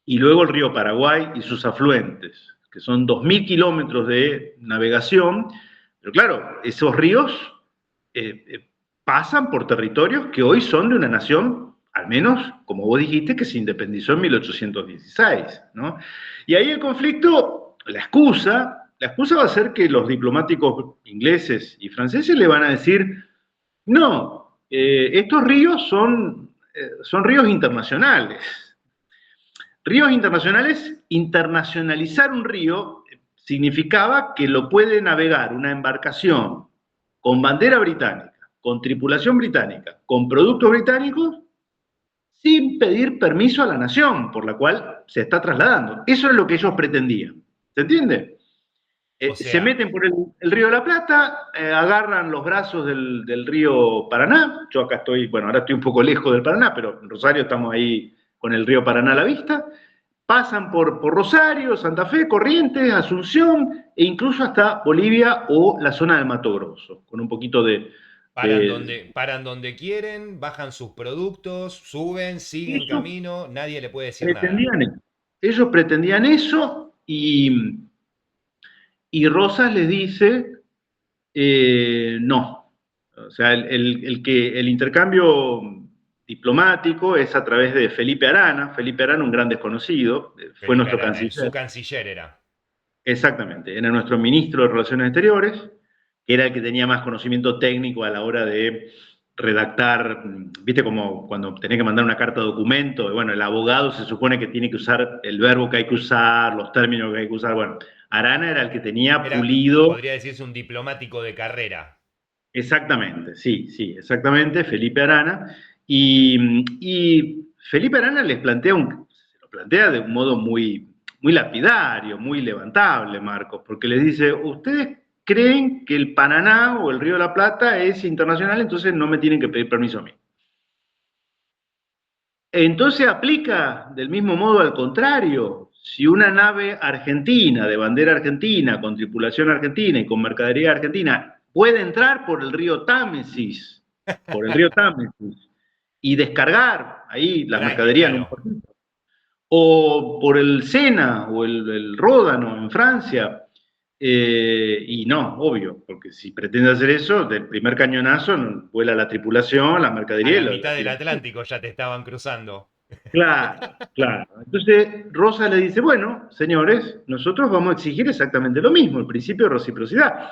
y luego el río Paraguay y sus afluentes, que son 2.000 kilómetros de navegación, pero claro, esos ríos pasan por territorios que hoy son de una nación, al menos, como vos dijiste, que se independizó en 1816, ¿no? Y ahí el conflicto, la excusa va a ser que los diplomáticos ingleses y franceses le van a decir, no, estos ríos son ríos internacionales. Ríos internacionales, internacionalizar un río significaba que lo puede navegar una embarcación con bandera británica, con tripulación británica, con productos británicos, sin pedir permiso a la nación por la cual se está trasladando. Eso es lo que ellos pretendían. ¿Se entiende? Se meten por el río de la Plata, agarran los brazos del río Paraná. Yo acá estoy, bueno, ahora estoy un poco lejos del Paraná, pero en Rosario estamos ahí con el río Paraná a la vista. Pasan por Rosario, Santa Fe, Corrientes, Asunción e incluso hasta Bolivia o la zona del Mato Grosso, con un poquito de... Paran donde quieren, bajan sus productos, suben, siguen Ellos camino, nadie le puede decir nada. pretendían eso. Ellos pretendían eso y Rosas les dice no. O sea, el intercambio diplomático es a través de Felipe Arana. Felipe Arana, un gran desconocido, fue Felipe nuestro Arana, su canciller. canciller era. Exactamente, era nuestro ministro de Relaciones Exteriores, que era el que tenía más conocimiento técnico a la hora de redactar, viste como cuando tenés que mandar una carta de documento, bueno, el abogado se supone que tiene que usar el verbo que hay que usar, los términos que hay que usar, bueno, Arana era el que tenía pulido. Podría decirse un diplomático de carrera. Exactamente, sí, exactamente, Felipe Arana. Y Felipe Arana se lo plantea de un modo muy lapidario, muy levantable, Marcos, porque les dice, ustedes creen que el Paraná o el Río de la Plata es internacional, entonces no me tienen que pedir permiso a mí. Entonces aplica del mismo modo al contrario. Si una nave argentina, de bandera argentina, con tripulación argentina y con mercadería argentina, puede entrar por el río Támesis, y descargar ahí la mercadería claro. en un puertito, o por el Sena o el Ródano en Francia, y no, obvio, porque si pretende hacer eso, del primer cañonazo vuela la tripulación, la A mercadería. la mitad del Atlántico ya te estaban cruzando. Claro, claro. Entonces Rosa le dice, bueno, señores, nosotros vamos a exigir exactamente lo mismo, el principio de reciprocidad.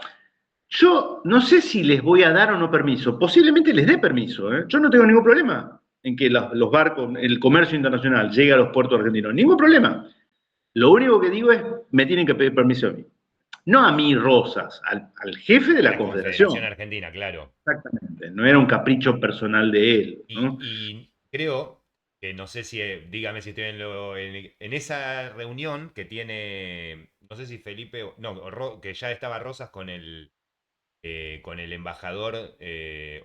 Yo no sé si les voy a dar o no permiso, posiblemente les dé permiso, ¿eh? Yo no tengo ningún problema en que los barcos, el comercio internacional llegue a los puertos argentinos, ningún problema. Lo único que digo es, me tienen que pedir permiso a mí. No a mí, Rosas, al jefe de A la la Confederación Confederación. Argentina, claro. Exactamente, no era un capricho personal de él, ¿no? Y creo que no sé si, dígame si estoy en esa reunión que tiene, no sé si Felipe, no, que ya estaba Rosas con el embajador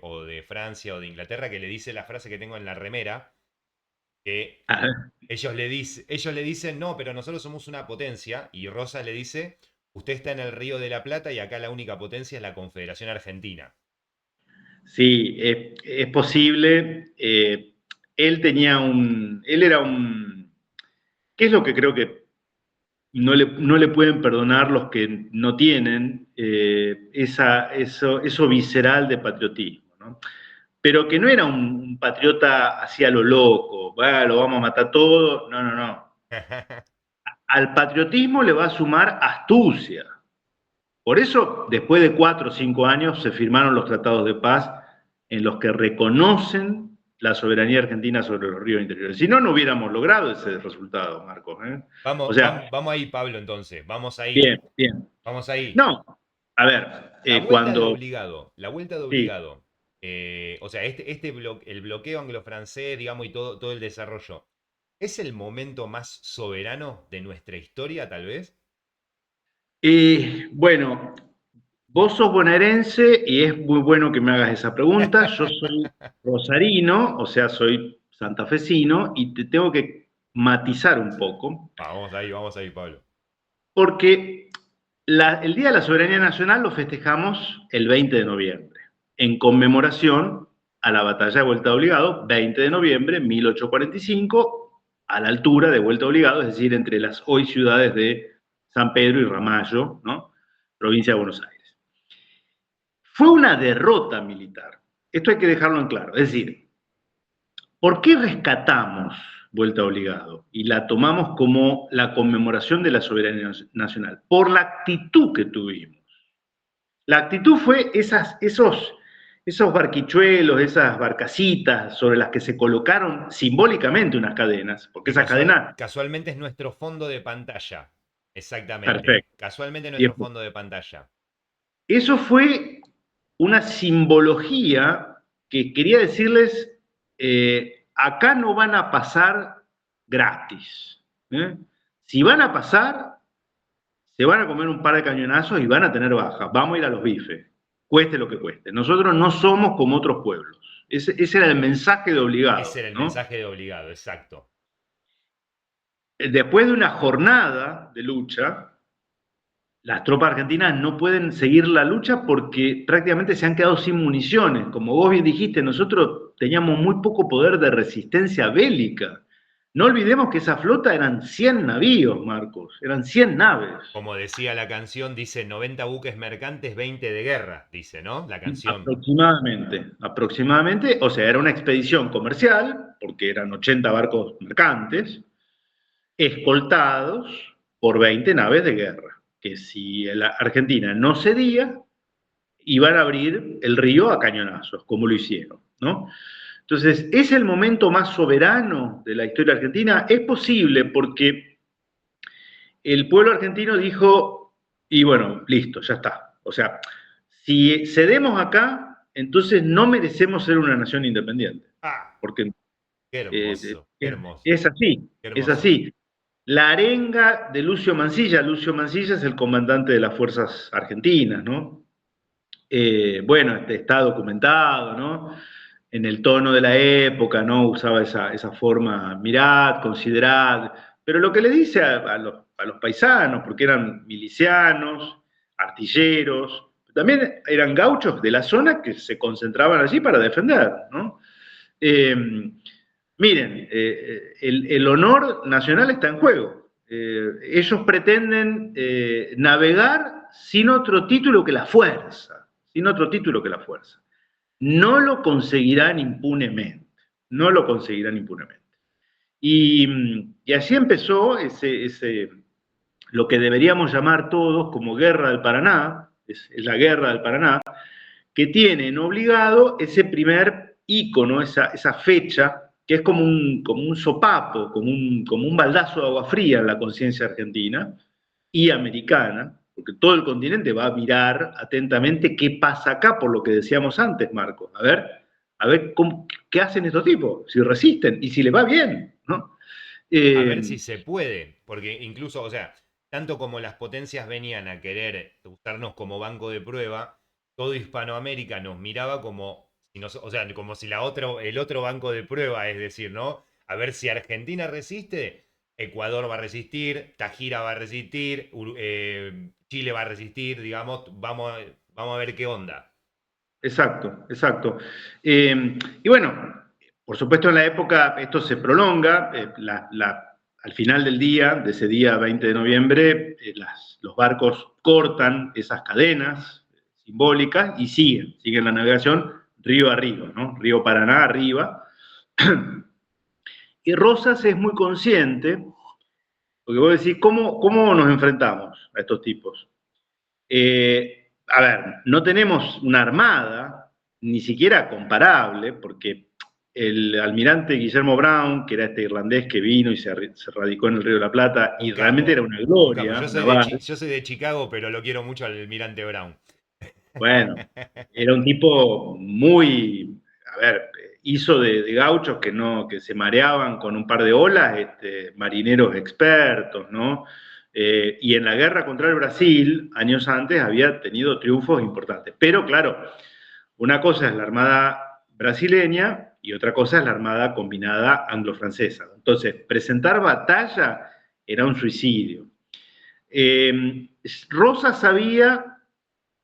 o de Francia o de Inglaterra, que le dice la frase que tengo en la remera, que Ah, ellos le dicen, no, pero nosotros somos una potencia, y Rosas le dice, usted está en el Río de la Plata y acá la única potencia es la Confederación Argentina. sí, es posible. Él era un, ¿qué es lo que creo que no le pueden perdonar los que no tienen eso visceral de patriotismo, ¿no? Pero que no era un patriota hacia lo loco, lo vamos a matar todo, no, no, no. Al patriotismo le va a sumar astucia. Por eso, después de 4 o 5 años, se firmaron los tratados de paz en los que reconocen la soberanía argentina sobre los ríos interiores. Si no, no hubiéramos logrado ese resultado, Marcos, ¿eh? O Vamos, sea, vamos, vamos ahí, Pablo, entonces, vamos ahí, bien, bien. vamos ahí. No, a ver, cuando... La vuelta de Sí, obligado. O sea, el bloqueo anglo-francés, digamos, y todo el desarrollo. ¿Es el momento más soberano de nuestra historia, tal vez? bueno, vos sos bonaerense y es muy bueno que me hagas esa pregunta. Yo soy rosarino, o sea, soy santafesino y te tengo que matizar un poco, Vamos ahí, Pablo. porque el Día de la Soberanía Nacional lo festejamos el 20 de noviembre, en conmemoración a la batalla de Vuelta de Obligado, 20 de noviembre de 1845, a la altura de Vuelta de Obligado, es decir, entre las hoy ciudades de San Pedro y Ramallo, ¿no? Provincia de Buenos Aires. Fue una derrota militar. Esto hay que dejarlo en claro. Es decir, ¿por qué rescatamos Vuelta Obligado y la tomamos como la conmemoración de la soberanía nacional? Por la actitud que tuvimos. La actitud fue esos barquichuelos, esas barcacitas sobre las que se colocaron simbólicamente unas cadenas, porque Que esas cadenas, casualmente es nuestro fondo de pantalla. Exactamente. perfecto. Casualmente nuestro Bien. fondo de pantalla. Eso fue una simbología que quería decirles, acá no van a pasar gratis. ¿Eh? Si van a pasar, se van a comer un par de cañonazos y van a tener bajas. Vamos a ir a los bifes, cueste lo que cueste. Nosotros no somos como otros pueblos. Ese era el mensaje de Ese obligado, era el ¿no? mensaje de obligado, exacto. Después de una jornada de lucha, las tropas argentinas no pueden seguir la lucha porque prácticamente se han quedado sin municiones. Como vos bien dijiste, nosotros teníamos muy poco poder de resistencia bélica. No olvidemos que esa flota eran 100 navíos, Marcos, eran 100 naves. Como decía la canción, dice 90 buques mercantes, 20 de guerra, dice, ¿no? La canción. Aproximadamente, aproximadamente, o sea, era una expedición comercial, porque eran 80 barcos mercantes, escoltados por 20 naves de guerra, que si la Argentina no cedía, iban a abrir el río a cañonazos, como lo hicieron, ¿no? Entonces, ¿es el momento más soberano de la historia argentina? Es posible porque el pueblo argentino dijo, y bueno, listo, ya está. O sea, si cedemos acá, entonces no merecemos ser una nación independiente, Ah, porque qué hermoso, qué hermoso, es así, qué es hermoso. así. La arenga de Lucio Mancilla es el comandante de las fuerzas argentinas, ¿no? Bueno, está documentado, ¿no? En el tono de la época, ¿no? Usaba esa forma, mirad, considerad, pero lo que le dice a los paisanos, porque eran milicianos, artilleros, también eran gauchos de la zona que se concentraban allí para defender, ¿no? Eh, miren, el honor nacional está en juego. Ellos pretenden navegar sin otro título que la fuerza, sin otro título que la fuerza. No lo conseguirán impunemente, no lo conseguirán impunemente. Y así empezó lo que deberíamos llamar todos como Guerra del Paraná, es la Guerra del Paraná, que tienen obligado ese primer ícono, esa fecha, que es como un sopapo, como un baldazo de agua fría en la conciencia argentina y americana, porque todo el continente va a mirar atentamente qué pasa acá, por lo que decíamos antes, Marco. A ver qué hacen estos tipos, si resisten y si les va bien, ¿no? A ver si se puede, porque incluso, o sea, tanto como las potencias venían a querer usarnos como banco de prueba, todo Hispanoamérica nos miraba como si o sea, como si el otro banco de prueba, es decir, ¿no? A ver si Argentina resiste, Ecuador va a resistir, Tajira va a resistir, Chile va a resistir, digamos, vamos a ver qué onda. Exacto, exacto. Y bueno, por supuesto en la época esto se prolonga, al final del día, de ese día 20 de noviembre, los barcos cortan esas cadenas simbólicas y siguen la navegación río arriba, ¿no? Río Paraná arriba. Y Rosas es muy consciente, porque vos decís, ¿cómo nos enfrentamos a estos tipos? A ver, no tenemos una armada, ni siquiera comparable, porque el almirante Guillermo Brown, que era este irlandés que vino y se radicó en el Río de la Plata, y Un realmente era capo, una un capo. gloria naval. Yo soy de Chicago, pero lo quiero mucho al almirante Brown. Bueno, era un tipo muy, a ver, hizo de gauchos que se mareaban con un par de olas, marineros expertos, ¿no? Y en la guerra contra el Brasil, años antes, había tenido triunfos importantes. Pero claro, una cosa es la armada brasileña y otra cosa es la armada combinada anglo-francesa. Entonces, presentar batalla era un suicidio. Rosa sabía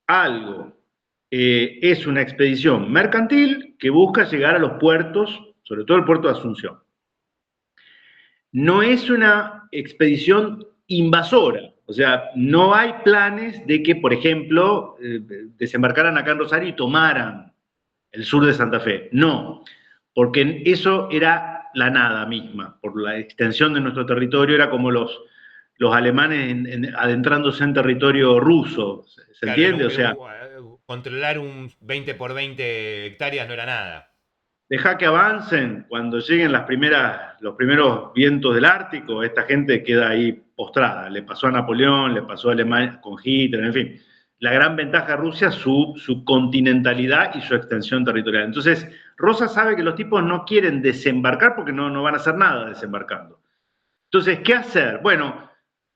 algo. Es una expedición mercantil que busca llegar a los puertos, sobre todo el puerto de Asunción. No es una expedición invasora, o sea, no hay planes de que, por ejemplo, desembarcaran acá en Rosario y tomaran el sur de Santa Fe. No, porque eso era la nada misma, por la extensión de nuestro territorio, era como los alemanes adentrándose en territorio ruso, ¿se Claro, entiende? O sea, controlar un 20 por 20 hectáreas no era nada. deja que avancen, cuando lleguen los primeros vientos del Ártico, esta gente queda ahí postrada. Le pasó a Napoleón, le pasó a Alemania con Hitler, en fin. La gran ventaja de Rusia, su continentalidad y su extensión territorial. Entonces, Rosa sabe que los tipos no quieren desembarcar porque no van a hacer nada desembarcando. Entonces, ¿qué hacer? Bueno,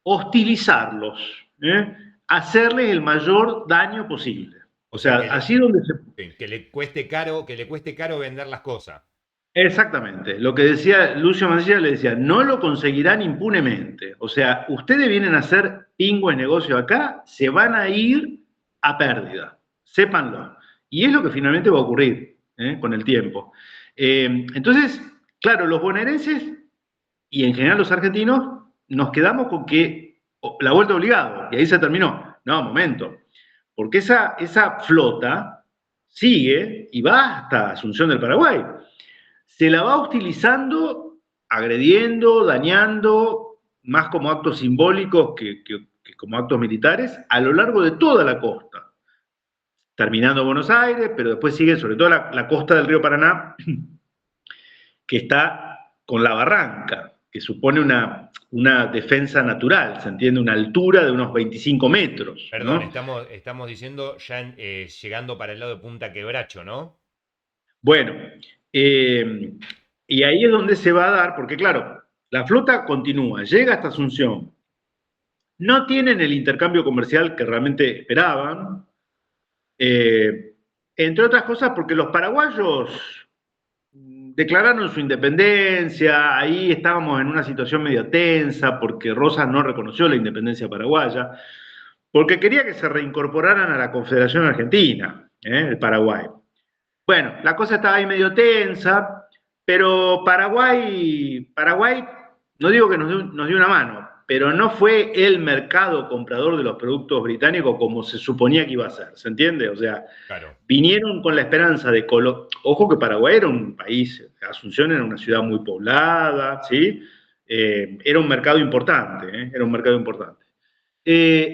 hostilizarlos, ¿eh? Hacerles el mayor daño posible. O O sea, sea, allí donde se que le cueste caro vender las cosas. Exactamente. Lo que decía Lucio Mancilla, le decía, no lo conseguirán impunemente. O sea, ustedes vienen a hacer pingües negocio acá, se van a ir a pérdida. Sépanlo. Y es lo que finalmente va a ocurrir con el tiempo. Entonces, claro, los bonaerenses y en general los argentinos nos quedamos con que la vuelta obligado, y ahí se terminó. No, momento. Porque esa flota sigue y va hasta Asunción del Paraguay, se la va hostilizando, agrediendo, dañando, más como actos simbólicos que como actos militares, a lo largo de toda la costa, terminando Buenos Aires, pero después sigue sobre todo la costa del río Paraná, que está con la barranca, que supone una defensa natural, se entiende, una altura de unos 25 metros, Perdón, ¿no? estamos diciendo ya llegando para el lado de Punta Quebracho, ¿no? Bueno, y ahí es donde se va a dar, porque claro, la flota continúa, llega hasta Asunción, no tienen el intercambio comercial que realmente esperaban, eh, entre otras cosas porque los paraguayos declararon su independencia, ahí estábamos en una situación medio tensa porque Rosas no reconoció la independencia paraguaya, porque quería que se reincorporaran a la Confederación Argentina, el Paraguay. Bueno, la cosa estaba ahí medio tensa, pero Paraguay no digo que nos dio una mano, pero no fue el mercado comprador de los productos británicos como se suponía que iba a ser, ¿se entiende? O sea, Claro. vinieron con la esperanza de... Ojo que Paraguay era un país, Asunción era una ciudad muy poblada, ¿sí? Era un mercado importante, ¿eh? Era un mercado importante.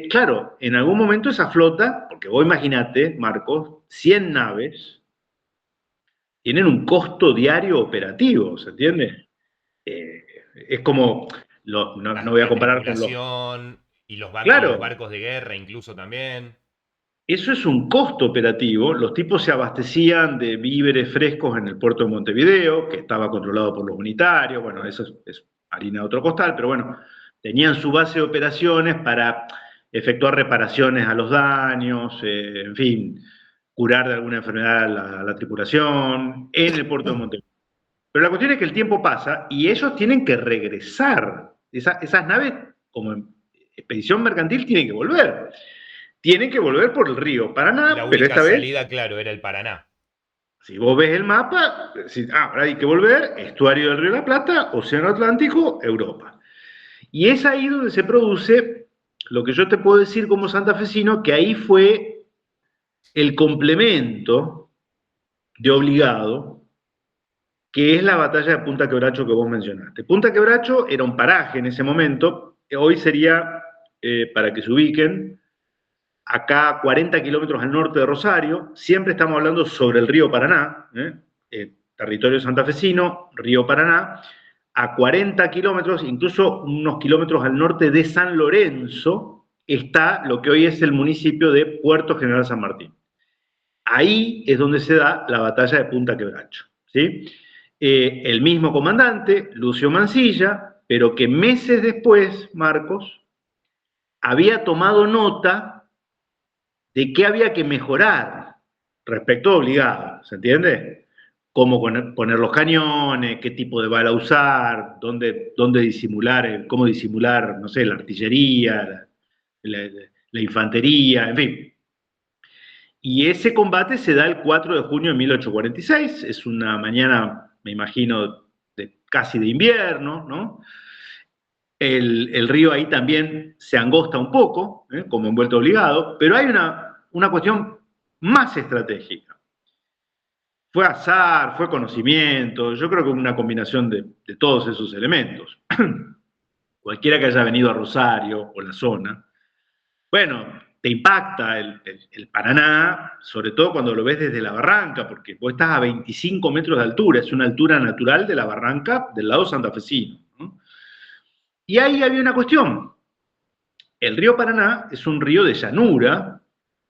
Claro, en algún momento esa flota, porque vos imaginate, Marcos, 100 naves tienen un costo diario operativo, ¿se entiende? Eh, es como, no voy a La comparar con los... tripulación y los Claro, barcos de guerra incluso también. eso es un costo operativo. Los tipos se abastecían de víveres frescos en el puerto de Montevideo, que estaba controlado por los unitarios. Bueno, eso es harina de otro costal, pero bueno, tenían su base de operaciones para efectuar reparaciones a los daños, en fin, curar de alguna enfermedad a la tripulación en el puerto de Montevideo. Pero la cuestión es que el tiempo pasa y ellos tienen que regresar. Esas naves, como expedición mercantil, tienen que volver. Tienen que volver por el río Y la Paraná, pero única esta vez, salida, claro, era el Paraná. si vos ves el mapa, ahora hay que volver, estuario del río de la Plata, Océano Atlántico, Europa. Y es ahí donde se produce lo que yo te puedo decir como santafesino, que ahí fue el complemento de obligado, que es la batalla de Punta Quebracho que vos mencionaste. Punta Quebracho era un paraje en ese momento, hoy sería, para que se ubiquen, acá a 40 kilómetros al norte de Rosario, siempre estamos hablando sobre el río Paraná, territorio santafesino, río Paraná, a 40 kilómetros, incluso unos kilómetros al norte de San Lorenzo, está lo que hoy es el municipio de Puerto General San Martín. Ahí es donde se da la batalla de Punta Quebracho, ¿sí? El mismo comandante, Lucio Mansilla, pero que meses después, Marcos, había tomado nota de qué había que mejorar respecto a obligado, ¿se entiende? Cómo poner los cañones, qué tipo de bala usar, dónde disimular, cómo disimular, no sé, la artillería, la infantería, en fin. Y ese combate se da el 4 de junio de 1846, es una mañana, me imagino, casi de invierno, ¿no? El río ahí también se angosta un poco, como envuelto obligado, pero hay una cuestión más estratégica. Fue azar, fue conocimiento, yo creo que una combinación de todos esos elementos. Cualquiera que haya venido a Rosario o la zona, bueno, te impacta el Paraná, sobre todo cuando lo ves desde la barranca, porque vos estás a 25 metros de altura, es una altura natural de la barranca del lado santafesino, ¿no? Y ahí había una cuestión. El río Paraná es un río de llanura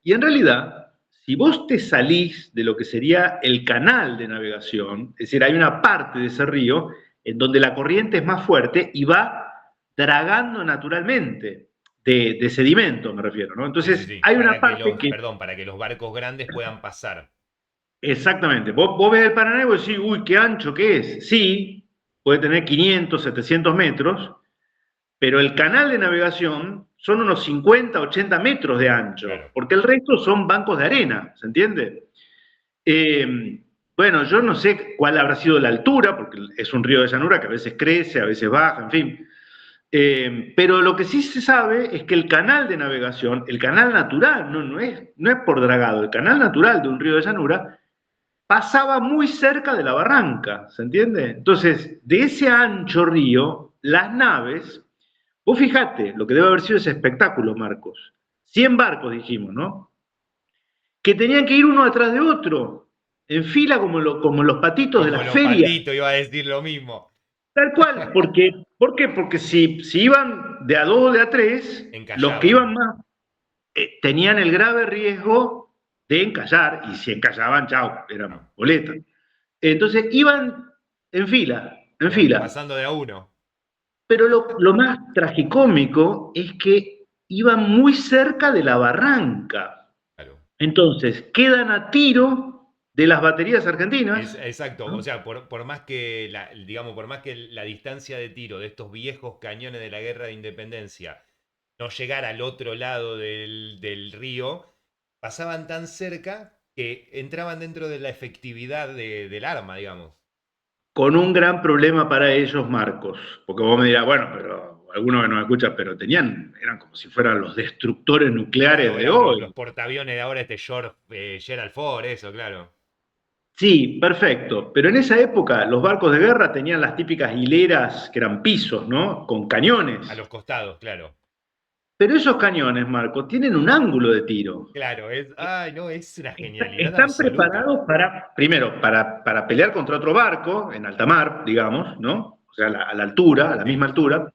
y en realidad, si vos te salís de lo que sería el canal de navegación, es decir, hay una parte de ese río en donde la corriente es más fuerte y va dragando naturalmente de sedimento, me refiero, ¿no? Sí, sí, Entonces, sí. hay una parte que, Para que los barcos grandes puedan pasar. exactamente, vos ves el Paraná y vos decís, uy, qué ancho que es. Sí, puede tener 500, 700 metros, pero el canal de navegación son unos 50, 80 metros de ancho, Claro. porque el resto son bancos de arena, ¿se entiende? Bueno, yo no sé cuál habrá sido la altura, porque es un río de llanura que a veces crece, a veces baja, en fin. Pero lo que sí se sabe es que el canal de navegación, el canal natural, no es por dragado, el canal natural de un río de llanura pasaba muy cerca de la barranca, ¿se entiende? Entonces, de ese ancho río, las naves, vos fijate lo que debe haber sido ese espectáculo, Marcos. 100 barcos, dijimos, ¿no? Que tenían que ir uno atrás de otro, en fila como los patitos de Como la los feria. patitos, iba a decir lo mismo. Tal cual, ¿por qué? Porque si iban de a dos o de a tres, los que iban Encallaban. más tenían el grave riesgo de encallar, y si encallaban, chao, No, eran boletas. Entonces iban en iban fila. pasando de a uno. Pero lo más tragicómico es que iban muy cerca de la barranca. Claro. Entonces, quedan a tiro de las baterías argentinas, Exacto, o ¿no? sea, por más que digamos, por más que la distancia de tiro de estos viejos cañones de la guerra de independencia no llegara al otro lado del río, pasaban tan cerca que entraban dentro de la efectividad del arma, digamos. Con un gran problema para ellos, Marcos. Porque vos me dirás, bueno, pero algunos que nos escuchan, pero eran como si fueran los destructores nucleares Claro, de eran los hoy. portaaviones de ahora, Gerald Ford, eso, claro. Sí, perfecto. Pero en esa época los barcos de guerra tenían las típicas hileras que eran pisos, ¿no? Con A cañones. los costados, claro. Pero esos cañones, Marco, tienen un ángulo de tiro. Claro, ay, no, es una genialidad Están absoluta. preparados para, primero, para pelear contra otro barco en alta mar, digamos, ¿no? O sea, a la altura, a la misma Sí. altura.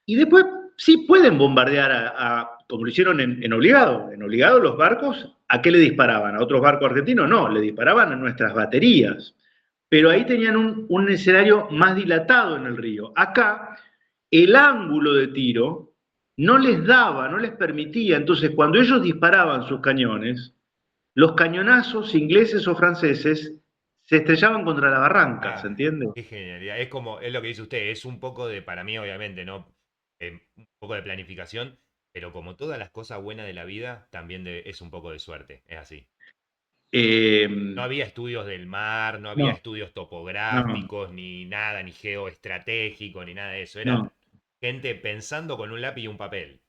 Y después sí pueden bombardear como lo hicieron en Obligado. En Obligado los barcos, ¿a qué le disparaban? ¿A otros barcos argentinos? No, le disparaban a nuestras baterías. Pero ahí tenían un escenario más dilatado en el río. Acá, el ángulo de tiro no les daba, no les permitía. Entonces, cuando ellos disparaban sus cañones, los cañonazos ingleses o franceses se estrellaban contra la barranca, ¿se Ah, entiende? qué genialidad. Es como, es lo que dice usted, es un poco de, para mí, obviamente, ¿no? Un poco de planificación, pero como todas las cosas buenas de la vida, también es un poco de suerte. Es así. Eh, No había estudios del mar, no había no, estudios no, topográficos, ni nada, ni geoestratégico, ni nada de eso. Eran no. gente pensando con un lápiz y un papel.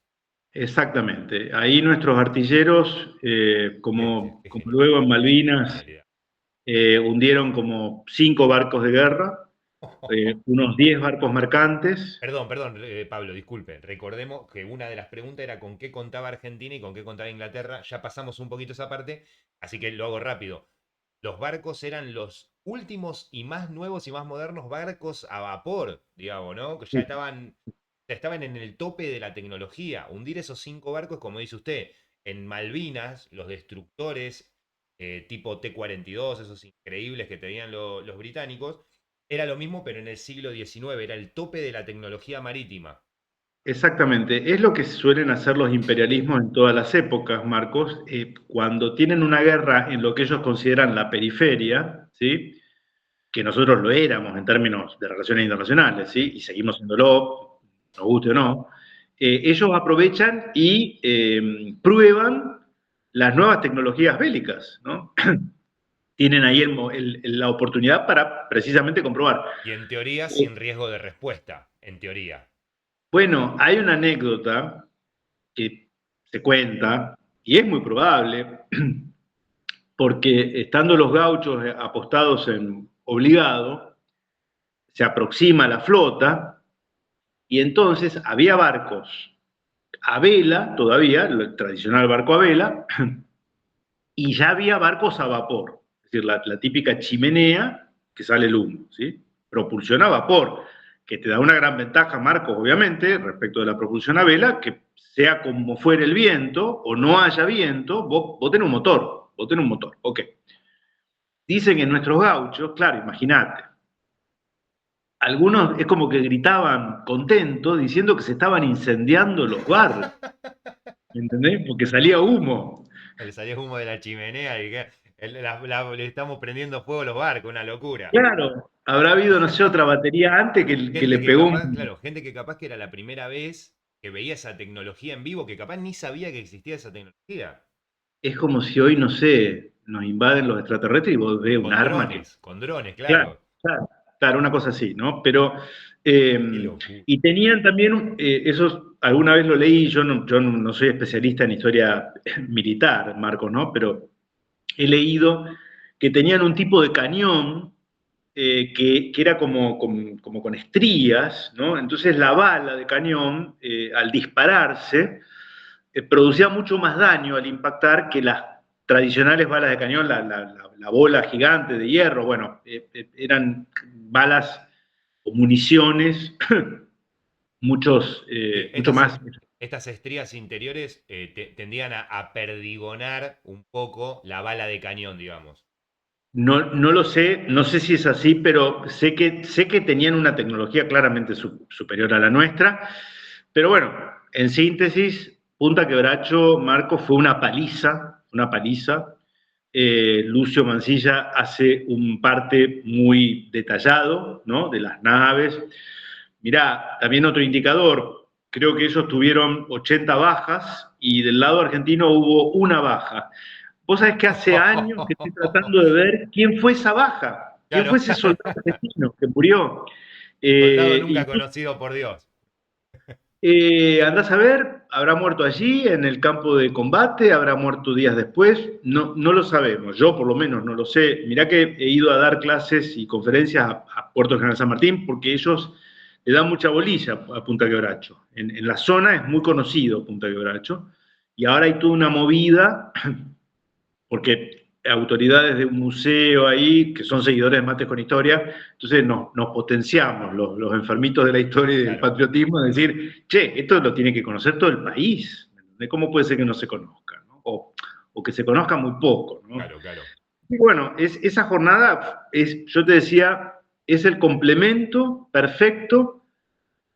Exactamente. Ahí nuestros artilleros, Qué como luego en Malvinas, genialidad. hundieron como 5 barcos de guerra, unos 10 barcos mercantes. Perdón, Pablo, disculpe. Recordemos que una de las preguntas era con qué contaba Argentina y con qué contaba Inglaterra. Ya pasamos un poquito esa parte, así que lo hago rápido. Los barcos eran los últimos y más nuevos y más modernos barcos a vapor, digamos, ¿no? Que ya estaban en el tope de la tecnología. Hundir esos 5 barcos, como dice usted, en Malvinas, los destructores tipo T-42, esos increíbles que tenían los británicos, era lo mismo, pero en el siglo XIX, era el tope de la tecnología marítima. Exactamente. Es lo que suelen hacer los imperialismos en todas las épocas, Marcos. Cuando tienen una guerra en lo que ellos consideran la periferia, ¿sí? Que nosotros lo éramos en términos de relaciones internacionales, ¿sí? Sí. Y seguimos siéndolo, nos guste o no, ellos aprovechan y prueban las nuevas tecnologías bélicas, ¿no? Tienen ahí la oportunidad para precisamente comprobar. Y en teoría, Eh, sin riesgo de respuesta, en teoría. bueno, hay una anécdota que se cuenta, y es muy probable, porque estando los gauchos apostados en Obligado, se aproxima la flota, y entonces había barcos a vela todavía, el tradicional barco a vela, y ya había barcos a vapor, es decir, la típica chimenea que sale el humo, ¿sí? Propulsión a vapor, que te da una gran ventaja, Marcos, obviamente, respecto de la propulsión a vela, que sea como fuere el viento o no haya viento, vos tenés un motor, ok. Dicen en nuestros gauchos, claro, imagínate, algunos es como que gritaban contentos diciendo que se estaban incendiando los barcos, ¿entendés? Porque salía humo. Le salió humo de la chimenea y que le estamos prendiendo fuego a los barcos, una locura. Claro, habrá habido, no sé, otra batería antes que le Gente que pegó capaz, un... claro, gente que capaz que era la primera vez que veía esa tecnología en vivo, que capaz ni sabía que existía esa tecnología. Es como si hoy, no sé, nos invaden los extraterrestres y vos ves un arma que... Con drones, Claro, claro. claro, claro, una cosa así, ¿no? Pero, Qué locura. y tenían también, esos, alguna vez lo leí, yo no soy especialista en historia militar, Marcos, ¿no? Pero he leído que tenían un tipo de cañón que era como con estrías, ¿no? Entonces la bala de cañón, al dispararse, producía mucho más daño al impactar que las tradicionales balas de cañón, la bola gigante de hierro, bueno, eran balas o municiones Sí, mucho más. estas estrías interiores tendían a perdigonar un poco la bala de cañón, digamos. No, no lo sé, no sé si es así, pero sé que tenían una tecnología claramente superior a la nuestra. Pero bueno, en síntesis, Punta Quebracho, Marco, fue una paliza, una paliza. Lucio Mancilla hace un parte muy detallado, ¿no? De las naves. Mirá, también otro indicador, creo que ellos tuvieron 80 bajas y del lado argentino hubo una baja. Vos sabés que hace años que estoy tratando de ver quién fue esa baja, quién Claro, fue ese soldado argentino que murió. soldado nunca Y conocido por Dios. Andás a ver, habrá muerto allí en el campo de combate, habrá muerto días después, no, no lo sabemos, yo por lo menos no lo sé. Mirá que he ido a dar clases y conferencias a Puerto General San Martín porque ellos le dan mucha bolilla a Punta Quebracho. En la zona es muy conocido Punta Quebracho y ahora hay toda una movida porque autoridades de un museo ahí, que son seguidores de Mates con Historia, entonces nos potenciamos los enfermitos de la historia y del Claro, patriotismo, de decir, che, esto lo tiene que conocer todo el país, ¿cómo puede ser que no se conozca? ¿No? O que se conozca muy poco, ¿no? claro, claro. Y bueno, esa jornada, yo te decía, es el complemento perfecto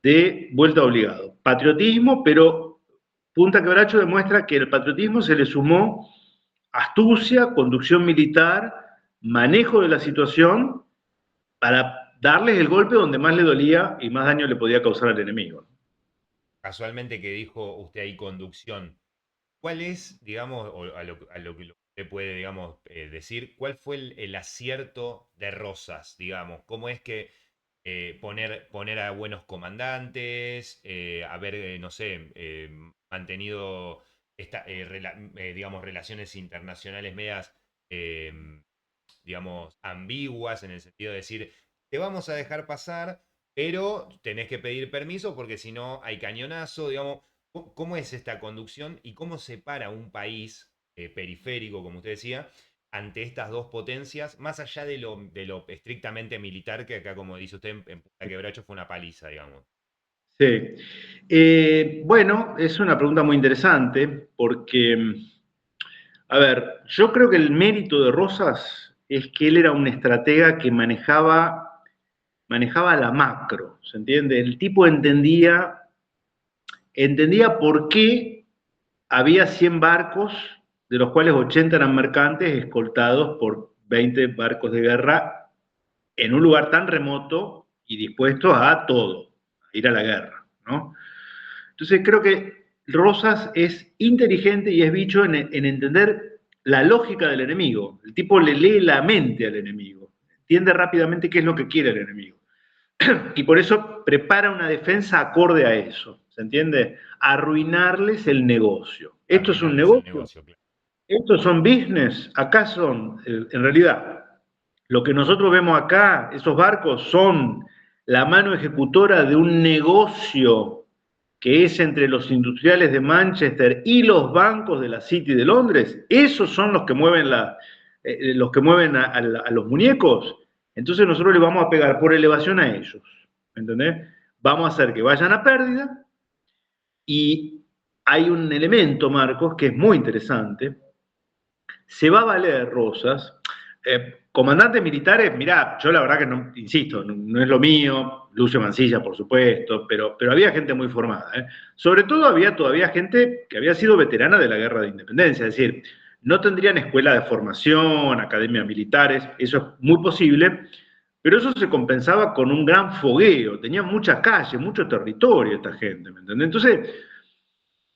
de vuelta obligado. Patriotismo, pero Punta Quebracho demuestra que el patriotismo se le sumó astucia, conducción militar, manejo de la situación para darles el golpe donde más le dolía y más daño le podía causar al enemigo. Casualmente que dijo usted ahí conducción, ¿cuál es, digamos, o a lo que usted puede, digamos, decir, cuál fue el acierto de Rosas, digamos? ¿Cómo es que poner a buenos comandantes, haber, no sé, mantenido, digamos, relaciones internacionales medias, eh, digamos, ambiguas en el sentido de decir, te vamos a dejar pasar, pero tenés que pedir permiso porque si no hay cañonazo, digamos, ¿cómo es esta conducción y cómo separa un país periférico, como usted decía, ante estas dos potencias, más allá de lo estrictamente militar, que acá, como dice usted, en Punta Quebracho fue una paliza, digamos? Sí. Bueno, es una pregunta muy interesante porque, a ver, yo creo que el mérito de Rosas es que él era un estratega que manejaba la macro, ¿se entiende? El tipo entendía por qué había 100 barcos, de los cuales 80 eran mercantes, escoltados por 20 barcos de guerra en un lugar tan remoto y dispuestos a todo, a ir a la guerra, ¿no? Entonces creo que Rosas es inteligente y es bicho en entender la lógica del enemigo. El tipo le lee la mente al enemigo, entiende rápidamente qué es lo que quiere el enemigo. Y por eso prepara una defensa acorde a eso, ¿se entiende? Arruinarles el negocio. ¿Esto es un Arruinarles el negocio? negocio, claro. ¿Estos son business? Acá son, en realidad, lo que nosotros vemos acá, esos barcos son la mano ejecutora de un negocio que es entre los industriales de Manchester y los bancos de la City de Londres. Esos son los que mueven a los muñecos. Entonces nosotros le vamos a pegar por elevación a ellos. ¿Entendés? Vamos a hacer que vayan a pérdida y hay un elemento, Marcos, que es muy interesante. Se va a valer Rosas. Comandantes militares, mirá, yo la verdad que no, insisto, no es lo mío, Lucio Mancilla, por supuesto, pero había gente muy formada. Sobre todo había todavía gente que había sido veterana de la guerra de independencia, es decir, no tendrían escuela de formación, academias militares, eso es muy posible, pero eso se compensaba con un gran fogueo, tenían muchas calles, mucho territorio esta gente, ¿me entendés? Entonces,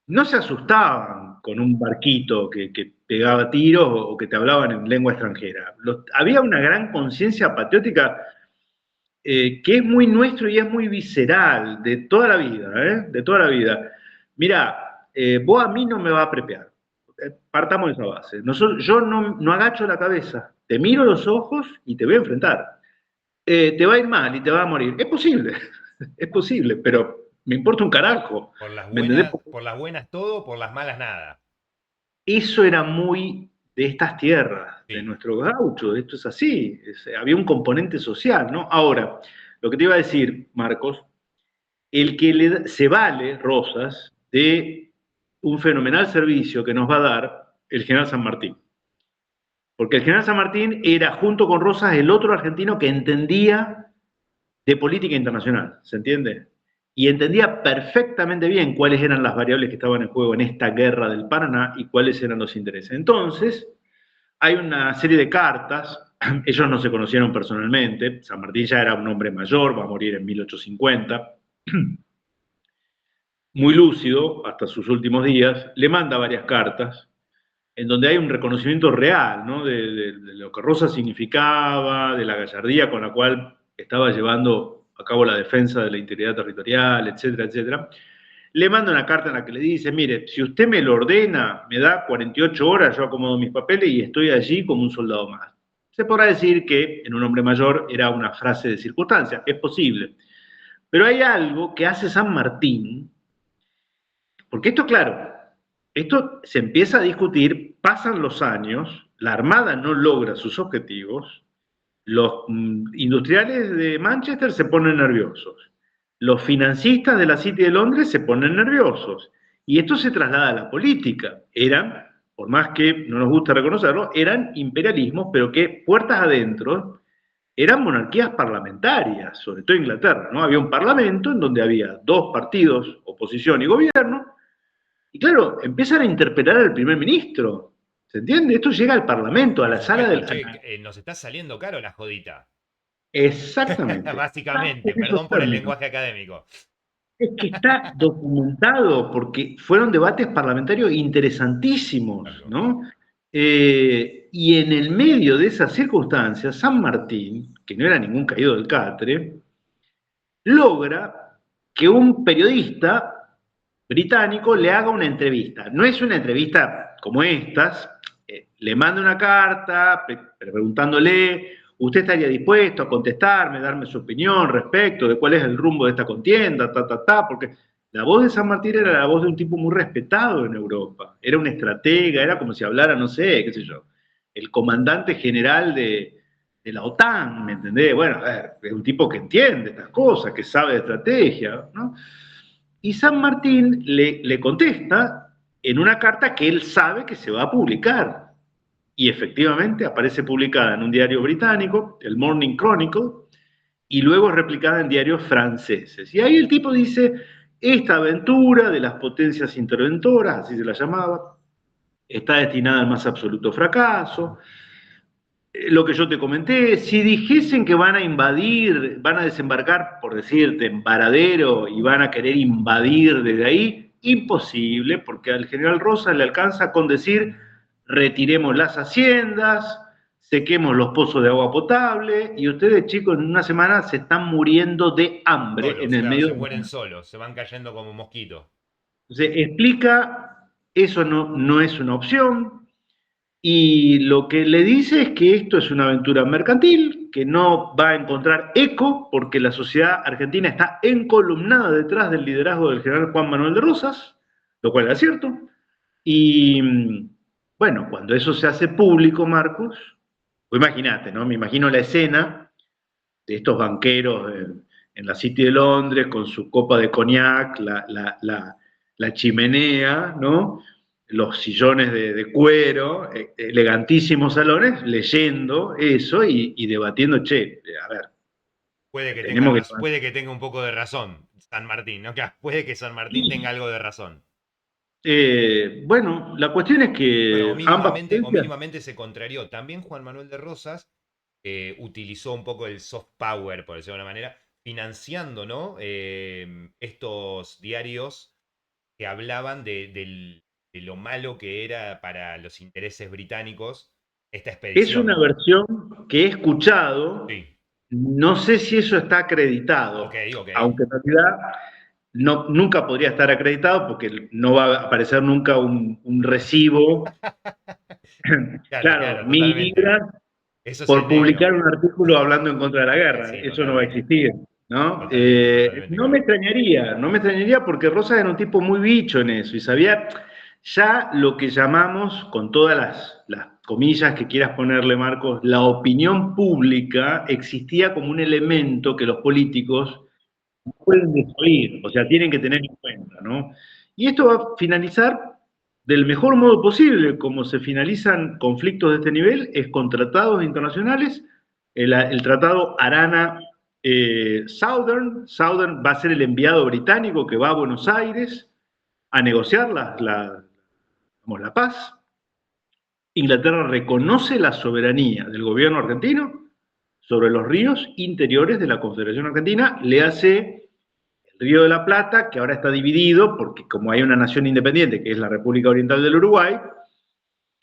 no se asustaban con un barquito que pegaba tiros o que te hablaban en lengua extranjera. Había una gran conciencia patriótica que es muy nuestro y es muy visceral, de toda la vida, de toda la vida. Mira, vos a mí no me vas a prepear. Partamos de esa base. Yo no agacho la cabeza, te miro los ojos y te voy a enfrentar. Te va a ir mal y te va a morir. Es posible, es posible, pero me importa un carajo. ¿Me entendés? Por las buenas todo, por las malas nada. Eso era muy de estas tierras, de Sí. nuestro gaucho, esto es así, había un componente social, ¿no? Ahora, lo que te iba a decir, Marcos, el que se vale, Rosas, de un fenomenal servicio que nos va a dar el general San Martín. Porque el general San Martín era, junto con Rosas, el otro argentino que entendía de política internacional, ¿se entiende? Y entendía perfectamente bien cuáles eran las variables que estaban en juego en esta guerra del Paraná y cuáles eran los intereses. Entonces, hay una serie de cartas, ellos no se conocieron personalmente, San Martín ya era un hombre mayor, va a morir en 1850, muy lúcido hasta sus últimos días, le manda varias cartas en donde hay un reconocimiento real, ¿no? De lo que Rosa significaba, de la gallardía con la cual estaba llevando a cabo la defensa de la integridad territorial, etcétera, etcétera. le manda una carta en la que le dice, mire, si usted me lo ordena, me da 48 horas, yo acomodo mis papeles y estoy allí como un soldado más. Se podrá decir que en un hombre mayor era una frase de circunstancia, es posible. Pero hay algo que hace San Martín, porque esto, claro, esto se empieza a discutir, pasan los años, la Armada no logra sus objetivos, los industriales de Manchester se ponen nerviosos, los financistas de la City de Londres se ponen nerviosos, y esto se traslada a la política. Eran, por más que no nos gusta reconocerlo, eran imperialismos, pero que puertas adentro eran monarquías parlamentarias, sobre todo Inglaterra, ¿no? Había un parlamento en donde había dos partidos, oposición y gobierno, y claro, empiezan a interpelar al primer ministro. ¿Se entiende? Esto llega al Parlamento, a Por la sala supuesto, del... che, nos está saliendo caro la jodita. Exactamente. Básicamente, En esos perdón por el términos. lenguaje académico. Es que está documentado porque fueron debates parlamentarios interesantísimos, Claro. ¿no? Y en el medio de esas circunstancias, San Martín, que no era ningún caído del catre, logra que un periodista británico le haga una entrevista. No es una entrevista como estas, le manda una carta preguntándole, ¿usted estaría dispuesto a contestarme, darme su opinión respecto de cuál es el rumbo de esta contienda, porque la voz de San Martín era la voz de un tipo muy respetado en Europa, era un estratega, era como si hablara, no sé, qué sé yo, el comandante general de la OTAN, ¿me entendés? Bueno, es un tipo que entiende estas cosas, que sabe de estrategia, ¿no? Y San Martín le contesta en una carta que él sabe que se va a publicar. Y efectivamente aparece publicada en un diario británico, el Morning Chronicle, y luego es replicada en diarios franceses. Y ahí el tipo dice, esta aventura de las potencias interventoras, así se la llamaba, está destinada al más absoluto fracaso. Lo que yo te comenté, si dijesen que van a invadir, van a desembarcar, por decirte, en Varadero y van a querer invadir desde ahí, imposible, porque al general Rosas le alcanza con decir, retiremos las haciendas, sequemos los pozos de agua potable, y ustedes, chicos, en una semana se están muriendo de hambre en Solos, el claro, medio se de mueren la... solos, se van cayendo como mosquitos. Entonces, explica, eso no es una opción, y lo que le dice es que esto es una aventura mercantil, que no va a encontrar eco porque la sociedad argentina está encolumnada detrás del liderazgo del general Juan Manuel de Rosas, lo cual es cierto. Y bueno, cuando eso se hace público, Marcos, pues imagínate, ¿no? Me imagino la escena de estos banqueros en la City de Londres con su copa de coñac, la chimenea, ¿no? Los sillones de cuero, elegantísimos salones, leyendo eso y debatiendo, che, a ver, tenemos que... Puede que tenga un poco de razón San Martín, ¿no? Puede que San Martín tenga algo de razón. Bueno, la cuestión es Bueno, que ambas o potencias... mínimamente se contrarió. También Juan Manuel de Rosas utilizó un poco el soft power, por decirlo de una manera, financiando, ¿no? Estos diarios que hablaban de lo malo que era para los intereses británicos esta Es una expedición. versión que he escuchado, Sí, no sé si eso está ok, acreditado, ok. aunque en realidad no, nunca podría estar acreditado porque no va a aparecer nunca un recibo, Claro, claro, claro, 1.000 libras totalmente. Eso es por el negro. publicar un artículo hablando en contra de la guerra. Sí, Eso no va a totalmente. existir, ¿no? Totalmente, totalmente, No me claro. extrañaría, no me extrañaría porque Rosas era un tipo muy bicho en eso y sabía ya lo que llamamos, con todas las comillas que quieras ponerle, Marcos, la opinión pública existía como un elemento que los políticos no pueden desoír, o sea, tienen que tener en cuenta, ¿no? Y esto va a finalizar del mejor modo posible, como se finalizan conflictos de este nivel, es con tratados internacionales, el tratado Arana Southern va a ser el enviado británico que va a Buenos Aires a negociar la paz. Inglaterra reconoce la soberanía del gobierno argentino sobre los ríos interiores de la Confederación Argentina, le hace el Río de la Plata, que ahora está dividido, porque como hay una nación independiente, que es la República Oriental del Uruguay,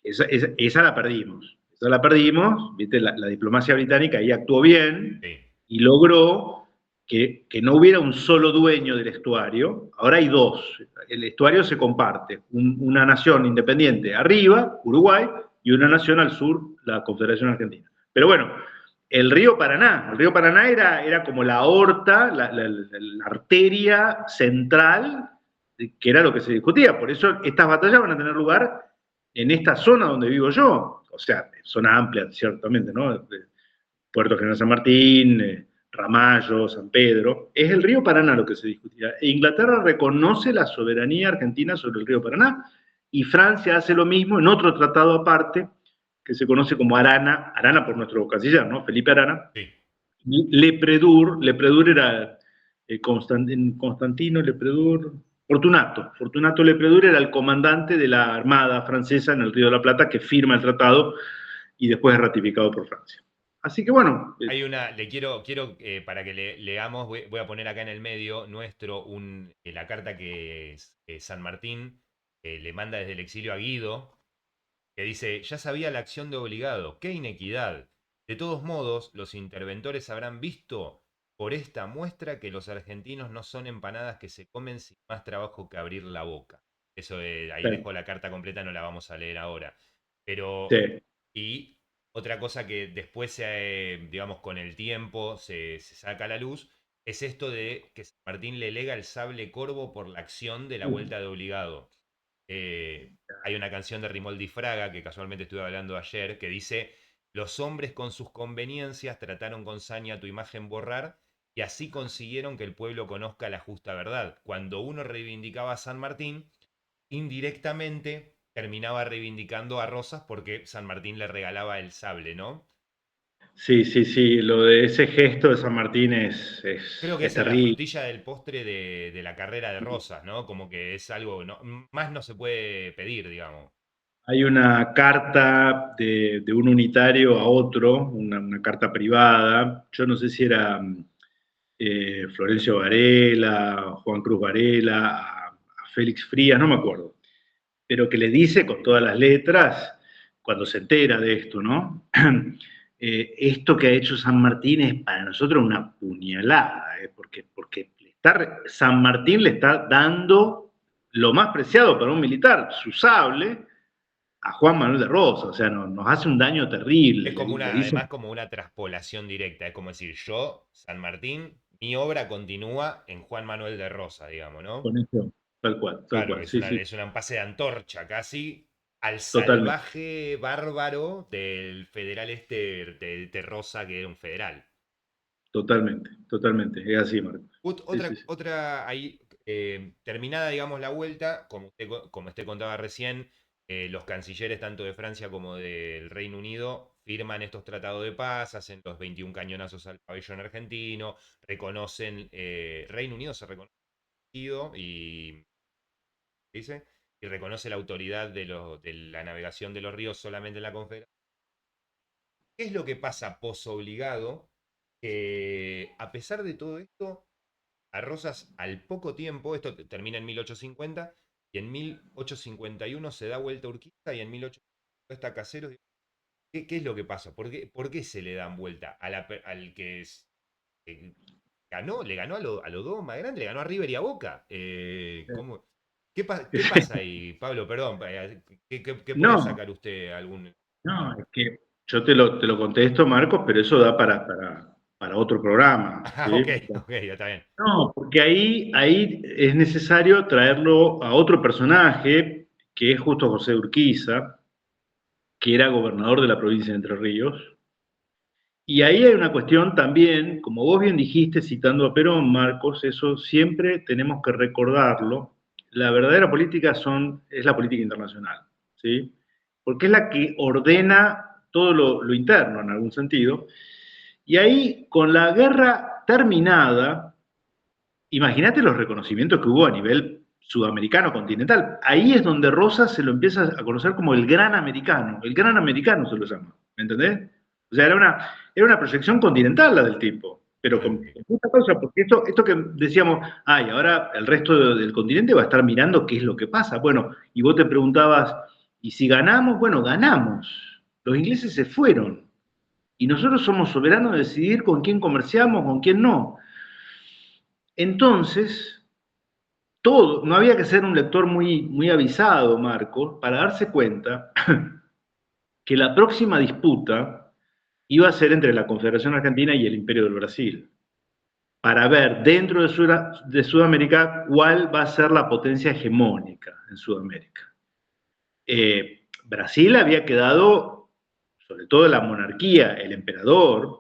esa la perdimos. Esa la perdimos, ¿viste? La diplomacia británica ahí actuó bien Sí. y logró que no hubiera un solo dueño del estuario, ahora hay dos. El estuario se comparte, una nación independiente arriba, Uruguay, y una nación al sur, la Confederación Argentina. Pero bueno, el río Paraná era como la aorta, la arteria central, que era lo que se discutía. Por eso estas batallas van a tener lugar en esta zona donde vivo yo, o sea, zona amplia, ciertamente, ¿no? Puerto General San Martín, Ramallo, San Pedro, es el río Paraná lo que se discutía. E Inglaterra reconoce la soberanía argentina sobre el río Paraná y Francia hace lo mismo en otro tratado aparte que se conoce como Arana por nuestro canciller, ¿no? Felipe Arana. Sí. Lepredur era Constantino Lepredur, Fortunato Lepredur era el comandante de la Armada francesa en el Río de la Plata que firma el tratado y después es ratificado por Francia. Así que bueno. Hay una, quiero para que leamos, voy a poner acá en el medio la carta que San Martín le manda desde el exilio a Guido, que dice, ya sabía la acción de obligado, qué inequidad. De todos modos, los interventores habrán visto por esta muestra que los argentinos no son empanadas que se comen sin más trabajo que abrir la boca. Eso, ahí Sí. dejo la carta completa, no la vamos a leer ahora. Pero, Sí. y otra cosa que después, digamos, con el tiempo se saca a la luz, es esto de que San Martín le lega el sable corvo por la acción de la vuelta de obligado. Hay una canción de Rimoldi Fraga, que casualmente estuve hablando ayer, que dice, los hombres con sus conveniencias trataron con saña tu imagen borrar, y así consiguieron que el pueblo conozca la justa verdad. Cuando uno reivindicaba a San Martín, indirectamente terminaba reivindicando a Rosas porque San Martín le regalaba el sable, ¿no? Sí, sí, sí, lo de ese gesto de San Martín Creo que es esa es la terrible. frutilla del postre de la carrera de Rosas, ¿no? Como que es algo, más no se puede pedir, digamos. Hay una carta de un unitario a otro, una carta privada, yo no sé si era Florencio Varela, Juan Cruz Varela, a Félix Frías, no me acuerdo, pero que le dice con todas las letras, cuando se entera de esto, ¿no? Esto que ha hecho San Martín es para nosotros una puñalada, porque San Martín le está dando lo más preciado para un militar, su sable, a Juan Manuel de Rosas, o sea, nos hace un daño terrible, Es como le dice. además como una traspolación directa, es como decir, yo, San Martín, mi obra continúa en Juan Manuel de Rosa, digamos, ¿no? Con eso, tal Claro, cual, sí, sí, es un pase de antorcha casi al totalmente, salvaje bárbaro del federal de Rosa, que era un federal. totalmente, es así, Marco. Sí, sí, sí. Otra ahí, terminada, digamos, la vuelta, como usted contaba recién, los cancilleres tanto de Francia como del Reino Unido firman estos tratados de paz, hacen los 21 cañonazos al pabellón argentino, reconocen, Reino Unido se reconoce y, dice, y reconoce la autoridad de la navegación de los ríos solamente en la Confederación. ¿Qué es lo que pasa posobligado? A pesar de todo esto, a Rosas al poco tiempo, esto termina en 1850, y en 1851 se da vuelta a Urquiza y en 1850 está Caseros. ¿Qué es lo que pasa? ¿Por qué se le dan vuelta? Al que ganó, le ganó a los dos más grandes, le ganó a River y a Boca. ¿Qué pasa ahí, Pablo? Perdón, ¿qué puede No, sacar usted algún... no, es que yo te lo contesto, Marcos, pero eso da para otro programa, Ah, ok, ¿sí? ok, ya está bien. No, porque ahí es necesario traerlo a otro personaje, que es justo José Urquiza, que era gobernador de la provincia de Entre Ríos. Y ahí hay una cuestión también, como vos bien dijiste, citando a Perón, Marcos, eso siempre tenemos que recordarlo. La verdadera política es la política internacional, ¿sí? Porque es la que ordena todo lo interno, en algún sentido. Y ahí, con la guerra terminada, imagínate los reconocimientos que hubo a nivel sudamericano, continental. Ahí es donde Rosas se lo empieza a conocer como el gran americano se lo llama, ¿me entendés? O sea, era una proyección continental la del tipo, pero con mucha causa, porque esto que decíamos, ay, ahora el resto del continente va a estar mirando qué es lo que pasa. Bueno, y vos te preguntabas, ¿y si ganamos? Bueno, ganamos. Los ingleses se fueron. Y nosotros somos soberanos de decidir con quién comerciamos, con quién no. Entonces, no había que ser un lector muy, muy avisado, Marco, para darse cuenta que la próxima disputa iba a ser entre la Confederación Argentina y el Imperio del Brasil, para ver dentro de Sudamérica cuál va a ser la potencia hegemónica en Sudamérica. Brasil había quedado, sobre todo la monarquía, el emperador,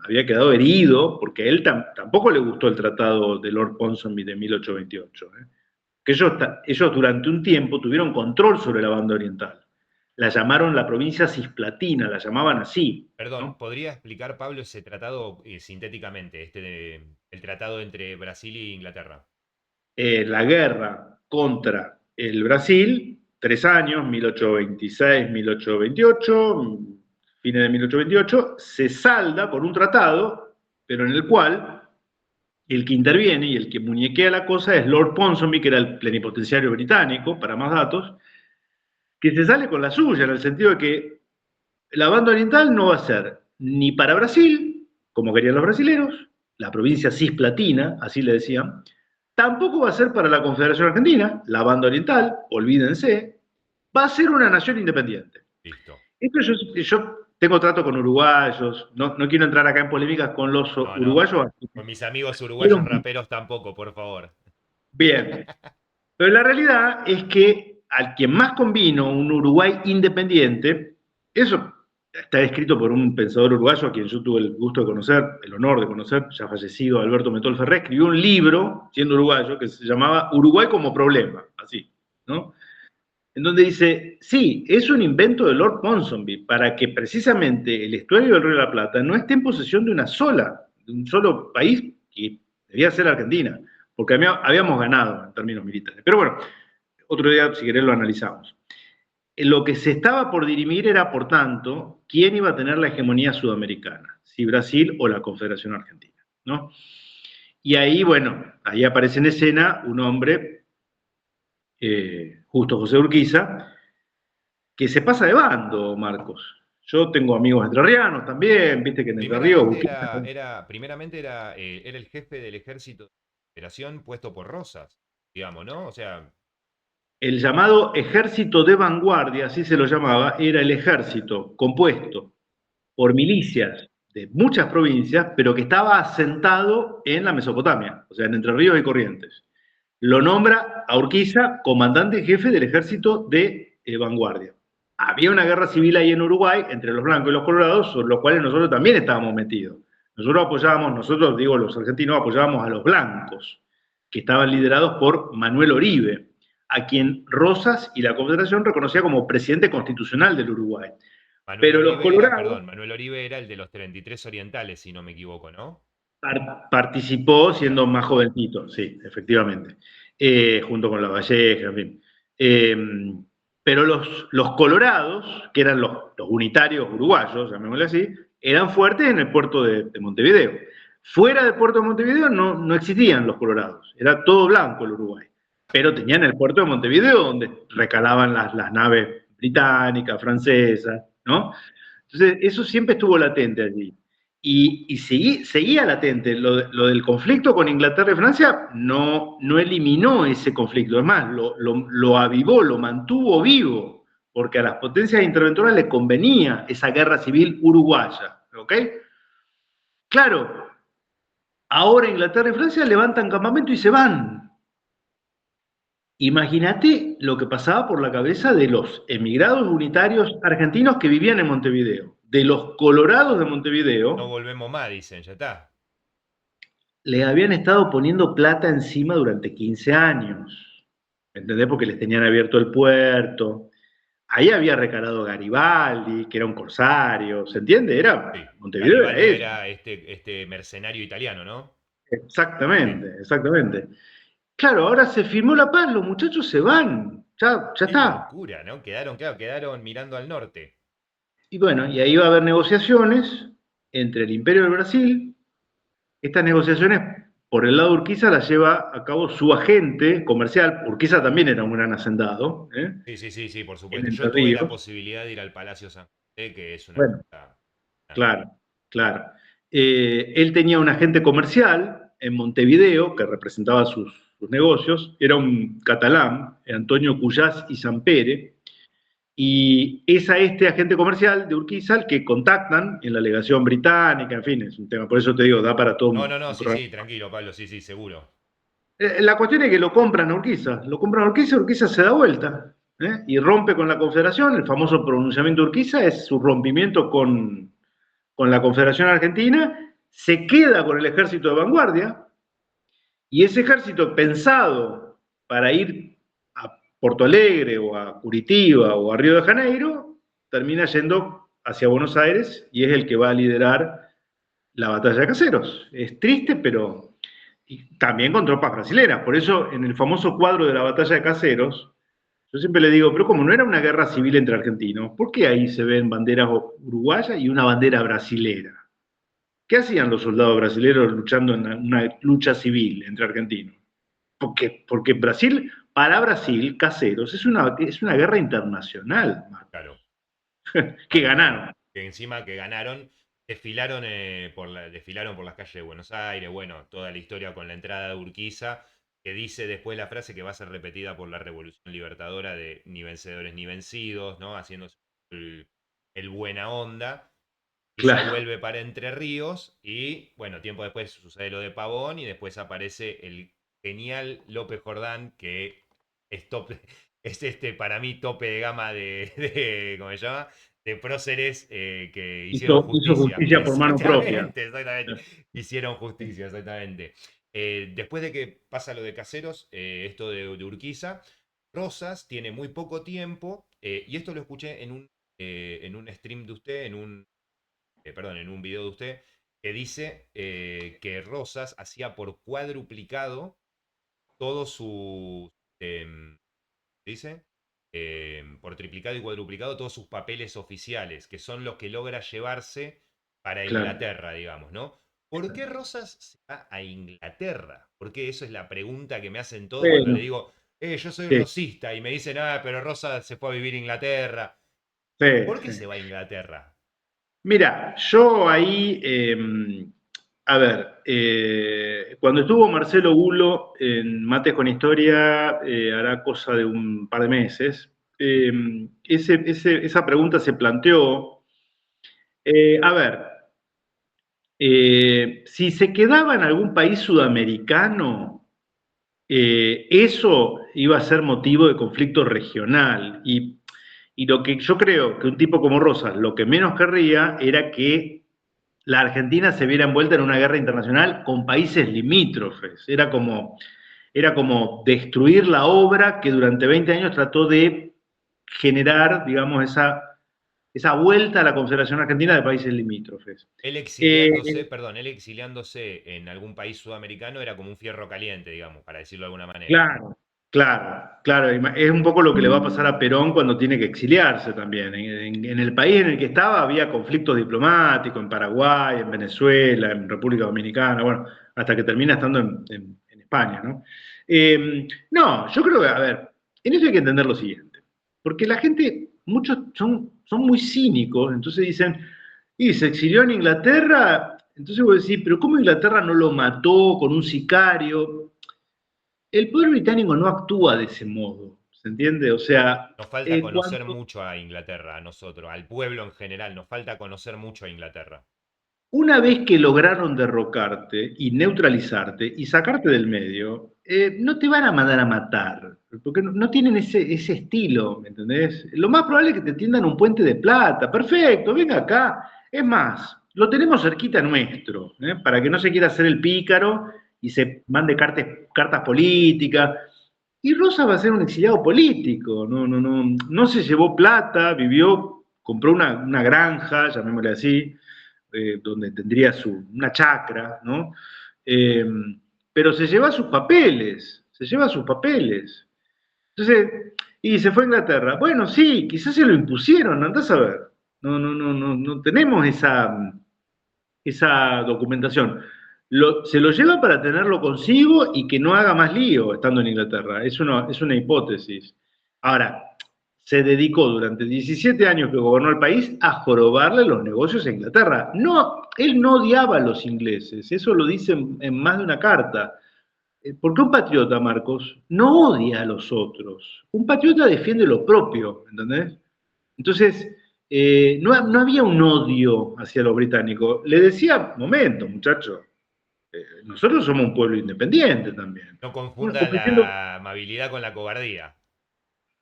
había quedado herido porque a él tampoco le gustó el tratado de Lord Ponsonby de 1828. Que ellos durante un tiempo tuvieron control sobre la banda oriental. La llamaron la provincia cisplatina, la llamaban así. Perdón, ¿No? ¿podría explicar, Pablo, ese tratado sintéticamente, el tratado entre Brasil e Inglaterra? La guerra contra el Brasil, 3 años, 1826, 1828, fines de 1828, se salda con un tratado, pero en el cual el que interviene y el que muñequea la cosa es Lord Ponsonby, que era el plenipotenciario británico, para más datos, que se sale con la suya, en el sentido de que la banda oriental no va a ser ni para Brasil, como querían los brasileros, la provincia cisplatina, así le decían, tampoco va a ser para la Confederación Argentina, la banda oriental, olvídense, va a ser una nación independiente. Listo. Esto yo tengo trato con uruguayos, no quiero entrar acá en polémicas con los No, no. uruguayos. Con mis amigos uruguayos Pero, raperos tampoco, por favor. bien, pero la realidad es que al quien más convino un Uruguay independiente, eso está escrito por un pensador uruguayo a quien yo tuve el gusto de conocer, el honor de conocer, ya fallecido, Alberto Metol Ferré, escribió un libro, siendo uruguayo, que se llamaba Uruguay como problema, así, ¿no? En donde dice, sí, es un invento de Lord Ponsonby para que precisamente el estuario del Río de la Plata no esté en posesión de un solo país, que debía ser Argentina, porque habíamos ganado en términos militares. Pero bueno, otro día, si querés, lo analizamos. Lo que se estaba por dirimir era, por tanto, quién iba a tener la hegemonía sudamericana, si Brasil o la Confederación Argentina, ¿no? Y ahí, bueno, ahí aparece en escena un hombre, Justo José Urquiza, que se pasa de bando, Marcos. Yo tengo amigos entrerrianos también, viste que en Entre Ríos... Era el jefe del ejército de operación puesto por Rosas, digamos, ¿no? O sea, El llamado ejército de vanguardia, así se lo llamaba, era el ejército compuesto por milicias de muchas provincias, pero que estaba asentado en la Mesopotamia, o sea, en Entre Ríos y Corrientes. Lo nombra a Urquiza comandante en jefe del ejército de vanguardia. Había una guerra civil ahí en Uruguay entre los blancos y los colorados, sobre los cuales nosotros también estábamos metidos. Nosotros digo los argentinos, apoyábamos a los blancos, que estaban liderados por Manuel Oribe, a quien Rosas y la Confederación reconocía como presidente constitucional del Uruguay. Pero los colorados... Manuel Oribe era el de los 33 orientales, si no me equivoco, ¿no? Participó siendo más jovencito, sí, efectivamente, junto con la Valleja, en fin. Pero los colorados, que eran los unitarios uruguayos, llamémosle así, eran fuertes en el puerto de Montevideo. Fuera del puerto de Montevideo no existían los colorados, era todo blanco el Uruguay. Pero tenían el puerto de Montevideo donde recalaban las naves británicas, francesas, ¿no? Entonces, eso siempre estuvo latente allí. Y seguía latente. Lo del conflicto con Inglaterra y Francia no eliminó ese conflicto, es más, lo avivó, lo mantuvo vivo, porque a las potencias interventoras les convenía esa guerra civil uruguaya. ¿Ok? Claro, ahora Inglaterra y Francia levantan campamento y se van. Imagínate lo que pasaba por la cabeza de los emigrados unitarios argentinos que vivían en Montevideo, de los colorados de No Montevideo. volvemos más, dicen, ya está. Le habían estado poniendo plata encima durante 15 años, ¿entendés? Porque les tenían abierto el puerto. Ahí había recalado Garibaldi, que era un corsario, ¿se entiende? Sí. Montevideo era Garibaldi eso. era este mercenario italiano, ¿no? Sí. Exactamente, exactamente. Claro, ahora se firmó la paz, los muchachos se van, ya Qué está. locura, ¿no? Quedaron mirando al norte. Y bueno, y ahí va a haber negociaciones entre el Imperio del Brasil. Estas negociaciones, por el lado de Urquiza, las lleva a cabo su agente comercial. Urquiza también era un gran hacendado, Sí, por en supuesto. Yo Entre tuve la Ríos. posibilidad de ir al Palacio San José, que es una Bueno, cosa. Nada. claro, claro. Él tenía un agente comercial en Montevideo, que representaba sus negocios, era un catalán, Antonio Cuyás y Sampere, y es a este agente comercial de Urquiza el que contactan en la legación británica, en fin, es un tema, por eso te digo, da para todo No, no, no, un sí, programa. sí, tranquilo, Pablo, sí, sí, seguro. La cuestión es que lo compran a Urquiza, Urquiza se da vuelta, y rompe con la Confederación. El famoso pronunciamiento de Urquiza es su rompimiento con la Confederación Argentina, se queda con el ejército de vanguardia, y ese ejército pensado para ir a Porto Alegre o a Curitiba o a Río de Janeiro, termina yendo hacia Buenos Aires y es el que va a liderar la batalla de Caseros. Es triste, pero también con tropas brasileras. Por eso, en el famoso cuadro de la batalla de Caseros, yo siempre le digo, pero como no era una guerra civil entre argentinos, ¿por qué ahí se ven banderas uruguayas y una bandera brasilera? ¿Qué hacían los soldados brasileños luchando en una lucha civil entre argentinos? Porque Brasil, para Brasil, Caseros, es una guerra internacional, Claro, que tal cual. ganaron. Que encima que ganaron, desfilaron por las calles de Buenos Aires, bueno, toda la historia con la entrada de Urquiza, que dice después la frase que va a ser repetida por la Revolución Libertadora de ni vencedores ni vencidos, ¿no? Haciéndose el buena onda. Y se Claro. vuelve para Entre Ríos y, bueno, tiempo después sucede lo de Pavón y después aparece el genial López Jordán, que es top, es para mí tope de gama ¿cómo se llama? De próceres que hicieron Hizo justicia. justicia por mano propia. Exactamente, exactamente. Hicieron justicia, exactamente. Después de que pasa lo de Caseros, esto de Urquiza, Rosas tiene muy poco tiempo, y esto lo escuché en un stream de usted, perdón, en un video de usted, que dice que Rosas hacía por cuadruplicado todos sus, dice, por triplicado y cuadruplicado todos sus papeles oficiales, que son los que logra llevarse para Claro. Inglaterra, digamos, ¿no? ¿Por qué Rosas se va a Inglaterra? Porque eso es la pregunta que me hacen todos cuando le Bueno, digo, yo soy sí, rosista, y me dicen, pero Rosas se fue a vivir a Inglaterra. sí, ¿Por qué sí. se va a Inglaterra? Mira, yo ahí, a ver, cuando estuvo Marcelo Gulo en Mates con Historia, hará cosa de un par de meses, esa pregunta se planteó. A ver, si se quedaba en algún país sudamericano, eso iba a ser motivo de conflicto regional. Y lo que yo creo que un tipo como Rosas lo que menos querría era que la Argentina se viera envuelta en una guerra internacional con países limítrofes. Era como destruir la obra que durante 20 años trató de generar, digamos, esa vuelta a la Confederación Argentina de países limítrofes. Él Eh, exiliándose, perdón, él exiliándose en algún país sudamericano era como un fierro caliente, digamos, para decirlo de alguna manera. claro, claro, claro. Es un poco lo que le va a pasar a Perón cuando tiene que exiliarse también. En el país en el que estaba había conflictos diplomáticos, en Paraguay, en Venezuela, en República Dominicana, bueno, hasta que termina estando en España, ¿no? No, yo creo que, a ver, en eso hay que entender lo siguiente, porque la gente, muchos son muy cínicos, entonces dicen, y se exilió en Inglaterra, entonces voy a decir, pero ¿cómo Inglaterra no lo mató con un sicario? El poder británico no actúa de ese modo, ¿se entiende? O sea, Nos falta conocer cuando mucho a Inglaterra, a nosotros, al pueblo en general, nos falta conocer mucho a Inglaterra. una vez que lograron derrocarte y neutralizarte y sacarte del medio, no te van a mandar a matar, porque no tienen ese estilo, ¿me entendés? Lo más probable es que te tiendan un puente de plata, perfecto, venga acá. Es más, lo tenemos cerquita nuestro, para que no se quiera hacer el pícaro y se mande cartas políticas. Y Rosa va a ser un exiliado político, no se llevó plata, vivió, compró una granja, llamémosle así, donde tendría una chacra, ¿no? Eh, pero se lleva sus papeles. Entonces, y se fue a Inglaterra. Bueno, sí, quizás se lo impusieron, andás a ver. No tenemos esa documentación. Se lo lleva para tenerlo consigo y que no haga más lío estando en Inglaterra. Es una hipótesis. Ahora, se dedicó durante 17 años que gobernó el país a jorobarle los negocios a Inglaterra. No, él no odiaba a los ingleses, eso lo dice en más de una carta. Porque un patriota, Marcos, no odia a los otros. Un patriota defiende lo propio, ¿entendés? Entonces, no había un odio hacia los británicos. Le decía, momento, muchachos, nosotros somos un pueblo independiente también. No Bueno, confundan ofreciendo la amabilidad con la cobardía.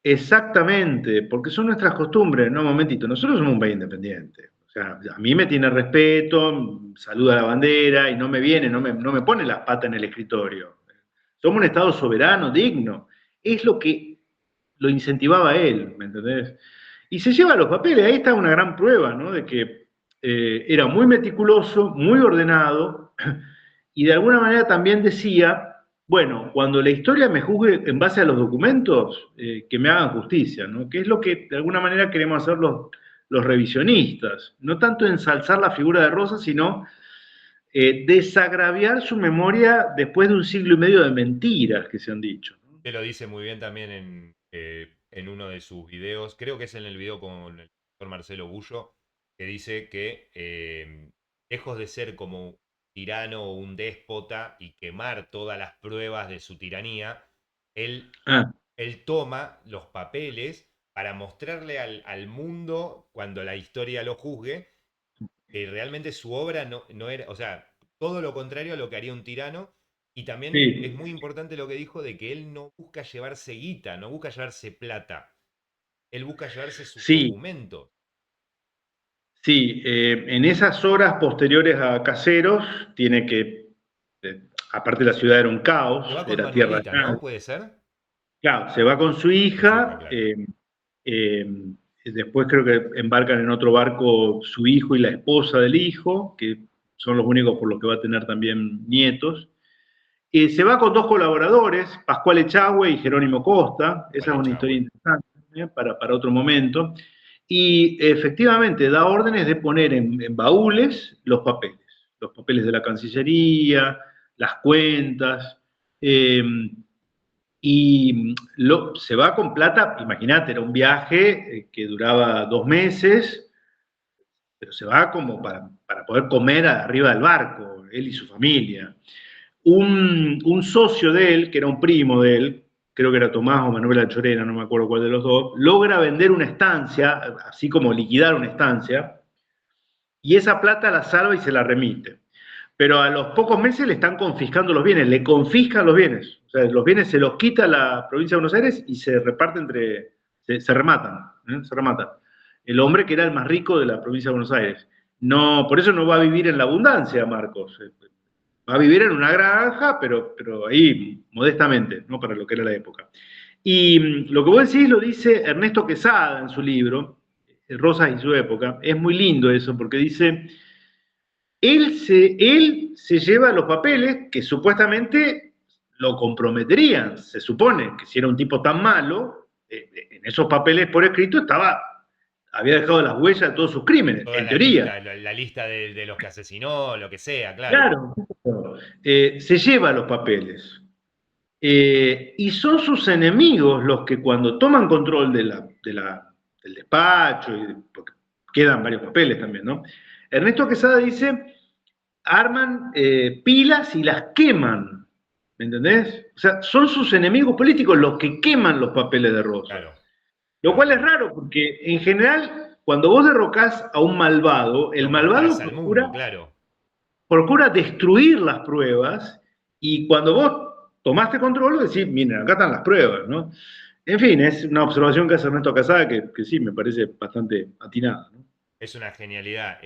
exactamente, porque son nuestras costumbres. No, momentito, nosotros somos un país independiente. O sea, a mí me tiene respeto, saluda la bandera y no me viene, no me pone las patas en el escritorio. Somos un Estado soberano, digno. Es lo que lo incentivaba él, ¿me entendés? Y se lleva los papeles, ahí está una gran prueba, ¿no? De que era muy meticuloso, muy ordenado, y de alguna manera también decía, bueno, cuando la historia me juzgue en base a los documentos, que me hagan justicia, ¿no? Que es lo que de alguna manera queremos hacer los revisionistas, no tanto ensalzar la figura de Rosa, sino desagraviar su memoria después de un siglo y medio de mentiras que se han dicho, ¿no? Te lo dice muy bien también en uno de sus videos, creo que es en el video con el doctor Marcelo Bullo, que dice que lejos de ser como un tirano o un déspota y quemar todas las pruebas de su tiranía, él, Ah, él toma los papeles para mostrarle al mundo, cuando la historia lo juzgue, que realmente su obra no era, o sea, todo lo contrario a lo que haría un tirano. Y también es sí, muy importante lo que dijo de que él no busca llevarse guita, no busca llevarse plata, él busca llevarse sus sí, documentos. sí. En esas horas posteriores a Caseros, tiene que, aparte la ciudad era un Se caos, va con era tierra de Manuelita, ¿no? nadie. ¿Puede ser? Claro, se va con su Con su hija, hija, claro. eh, después creo que embarcan en otro barco su hijo y la esposa del hijo, que son los únicos por los que va a tener también nietos. Se va con dos colaboradores, Pascual Echagüe y Jerónimo Costa. Esa ¿Cuál es una historia Echagüe? interesante, para otro momento. Y efectivamente da órdenes de poner en baúles los papeles de la Cancillería, las cuentas. eh, se va con plata, imagínate, era un viaje que duraba 2 meses, pero se va como para poder comer arriba del barco, él y su familia. Un socio de él, que era un primo de él, creo que era Tomás o Manuel Anchorena, no me acuerdo cuál de los dos, logra vender una estancia, así como liquidar una estancia, y esa plata la salva y se la remite. Pero a los pocos meses le están confiscando los bienes, le confiscan los bienes. O sea, los bienes se los quita la provincia de Buenos Aires y se reparten se rematan, se rematan. El hombre que era el más rico de la provincia de Buenos Aires. No, por eso no va a vivir en la abundancia, Marcos. Va a vivir en una granja, pero ahí, modestamente, ¿no? Para lo que era la época. Y lo que vos decís lo dice Ernesto Quesada en su libro, Rosas y su época. Es muy lindo eso, porque dice, él se lleva los papeles que supuestamente lo comprometerían. Se supone que si era un tipo tan malo, en esos papeles por escrito había dejado las huellas de todos sus crímenes, Toda en la teoría. lista, la lista de los que asesinó, lo que sea, claro. Claro. Se lleva los papeles. Y son sus enemigos los que cuando toman control del despacho, porque quedan varios papeles también, ¿no? Ernesto Quesada dice, arman pilas y las queman, ¿me entendés? O sea, son sus enemigos políticos los que queman los papeles de Rosas. Claro, Lo claro, cual es claro. raro, porque en general, cuando vos derrocás a un malvado, el Lo malvado mostrás al procura mundo, claro. procura destruir las pruebas y cuando vos tomaste control, decís, miren, acá están las pruebas, ¿no? En fin, es una observación que hace Ernesto Casada que sí, me parece bastante atinada, ¿no? Es una genialidad.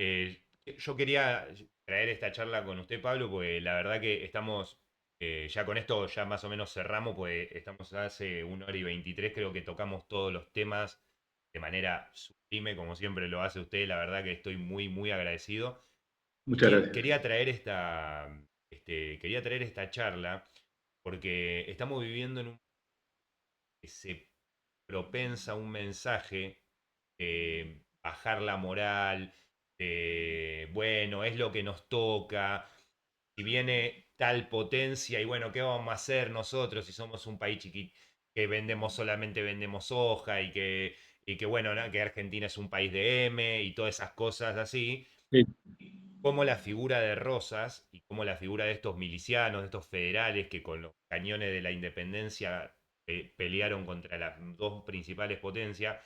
Yo quería traer esta charla con usted, Pablo, porque la verdad que estamos, ya con esto ya más o menos cerramos, pues estamos hace 1 hora y 23, creo que tocamos todos los temas de manera sublime, como siempre lo hace usted, la verdad que estoy muy, muy agradecido. Y Muchas gracias. quería traer esta charla porque estamos viviendo en un que se propensa un mensaje de bajar la moral, de, bueno, es lo que nos toca, si viene tal potencia y bueno, ¿qué vamos a hacer nosotros si somos un país chiquito? solamente vendemos soja y que bueno, ¿no? Que Argentina es un país de M y todas esas cosas así, Sí, como la figura de Rosas y como la figura de estos milicianos, de estos federales que con los cañones de la independencia pelearon contra las dos principales potencias,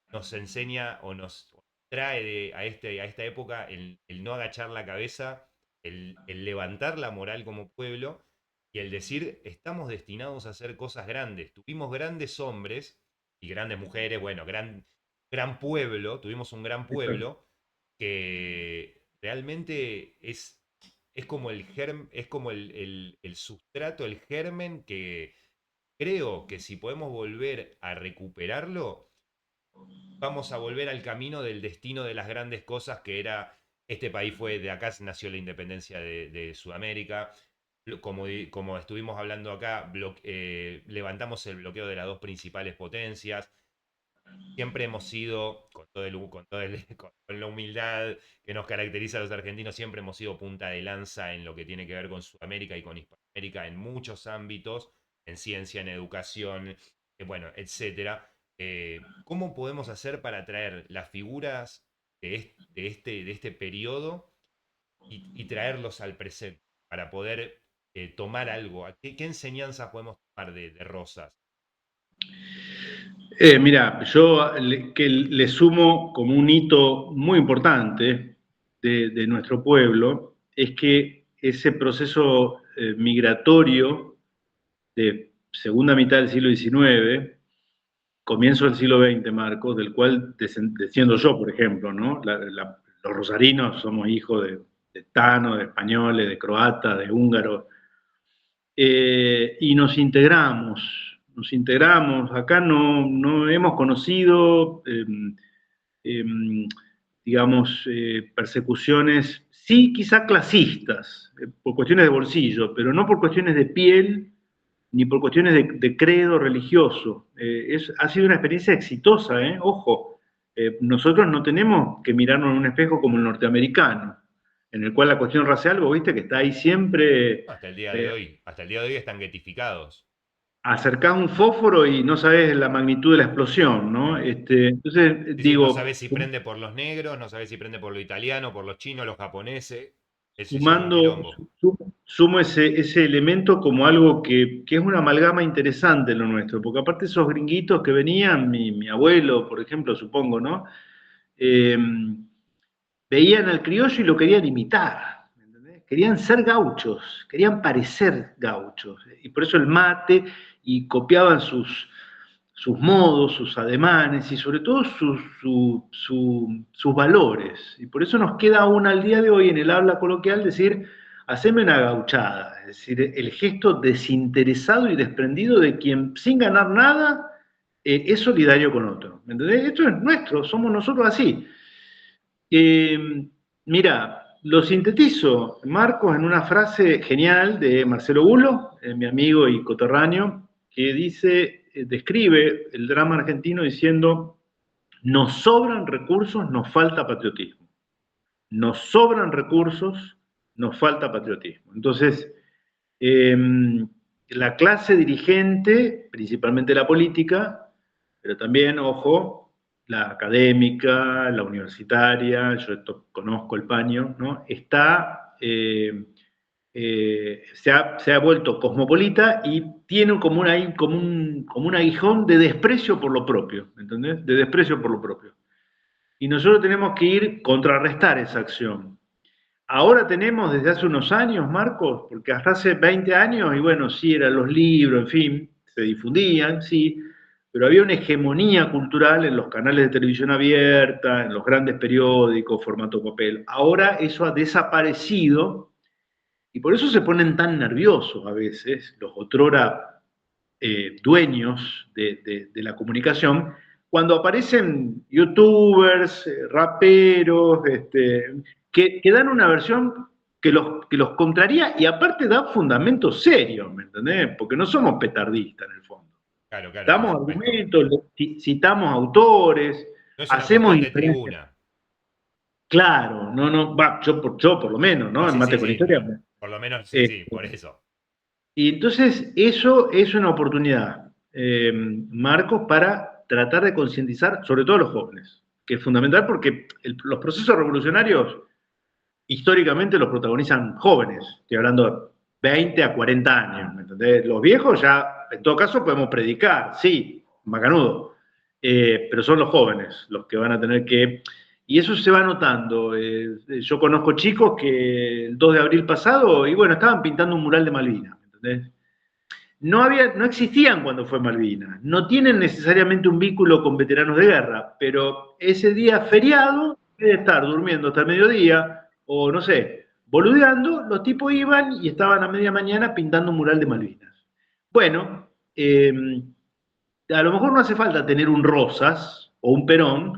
nos enseña o nos trae a esta época el no agachar la cabeza, el levantar la moral como pueblo y el decir, estamos destinados a hacer cosas grandes. Tuvimos grandes hombres y grandes mujeres, bueno, gran pueblo, tuvimos un gran exacto. pueblo que realmente es como es como el sustrato, el germen que creo que si podemos volver a recuperarlo, vamos a volver al camino del destino de las grandes cosas que era, este país fue, de acá nació la independencia de Sudamérica, como estuvimos hablando acá, levantamos el bloqueo de las dos principales potencias, siempre hemos sido, con la humildad que nos caracteriza a los argentinos, siempre hemos sido punta de lanza en lo que tiene que ver con Sudamérica y con Hispanoamérica en muchos ámbitos, en ciencia, en educación, bueno, etcétera. ¿Cómo podemos hacer para traer las figuras de este periodo y traerlos al presente para poder tomar algo? ¿Qué enseñanzas podemos tomar de Rosas? Mira, yo que le sumo como un hito muy importante de nuestro pueblo, es que ese proceso migratorio de segunda mitad del siglo XIX, comienzo del siglo XX, Marcos, del cual desciendo yo, por ejemplo, ¿no? Los rosarinos somos hijos de tanos, de españoles, de croatas, de húngaros, y nos integramos, acá no hemos conocido, eh, digamos, persecuciones, sí quizá clasistas, por cuestiones de bolsillo, pero no por cuestiones de piel ni por cuestiones de credo religioso. Ha sido una experiencia exitosa, ojo. Nosotros no tenemos que mirarnos en un espejo como el norteamericano, en el cual la cuestión racial, vos viste que está ahí siempre. Hasta el día de hoy están guetificados. Acercás un fósforo y no sabes la magnitud de la explosión, ¿no? Sí. Entonces, Sí, sí, no digo, sabes si prende por los negros, no sabes si prende por lo italiano, por los chinos, los japoneses. Es un sumando, quilombo. sumo ese elemento como algo que es una amalgama interesante en lo nuestro, porque aparte esos gringuitos que venían, mi abuelo, por ejemplo, supongo, ¿no? Eh, Veían al criollo y lo querían imitar, ¿entendés? Querían ser gauchos, querían parecer gauchos, y por eso el mate, y copiaban sus modos, sus ademanes y sobre todo sus valores. Y por eso nos queda aún al día de hoy en el habla coloquial decir, haceme una gauchada, es decir, el gesto desinteresado y desprendido de quien sin ganar nada es solidario con otro. ¿Entendés? Esto es nuestro, somos nosotros así. Mira, lo sintetizo, Marcos, en una frase genial de Marcelo Bulo, mi amigo y coterráneo, que dice, describe el drama argentino diciendo, nos sobran recursos, nos falta patriotismo. Nos sobran recursos, nos falta patriotismo. Entonces, eh, la clase dirigente, principalmente la política, pero también, ojo, la académica, la universitaria, yo esto conozco el paño, ¿no? Se ha vuelto cosmopolita y tiene como un aguijón de desprecio por lo propio, ¿entendés? De desprecio por lo propio. Y nosotros tenemos que ir contrarrestar esa acción. Ahora tenemos desde hace unos años, Marcos, porque hasta hace 20 años, y bueno, sí, eran los libros, en fin, se difundían, sí, pero había una hegemonía cultural en los canales de televisión abierta, en los grandes periódicos, formato papel. Ahora eso ha desaparecido y por eso se ponen tan nerviosos a veces los otrora dueños de la comunicación, cuando aparecen youtubers, raperos, que dan una versión que los contraría y aparte da fundamentos serios, ¿me entendés? Porque no somos petardistas en el fondo. Claro, claro, por Damos supuesto. argumentos, citamos autores, No es una hacemos cuestión de inferencias. tribuna. Claro, no, va, yo por lo menos, No, ¿no? En sí, sí, mate con sí, historia. pero por lo menos sí, eh, sí, por eso. y entonces eso es una oportunidad. Marcos, para tratar de concientizar, sobre todo a los jóvenes, que es fundamental porque los procesos revolucionarios históricamente los protagonizan jóvenes, estoy hablando de 20 a 40 años, ¿me entendés? Los viejos ya, en todo caso, podemos predicar, sí, macanudo, pero son los jóvenes los que van a tener que... Y eso se va notando. Yo conozco chicos que el 2 de abril pasado, y bueno, estaban pintando un mural de Malvinas, ¿me entendés? No existían cuando fue Malvinas, no tienen necesariamente un vínculo con veteranos de guerra, pero ese día feriado, en vez de estar durmiendo hasta el mediodía, o no sé, boludeando, los tipos iban y estaban a media mañana pintando un mural de Malvinas. Bueno, a lo mejor no hace falta tener un Rosas o un Perón,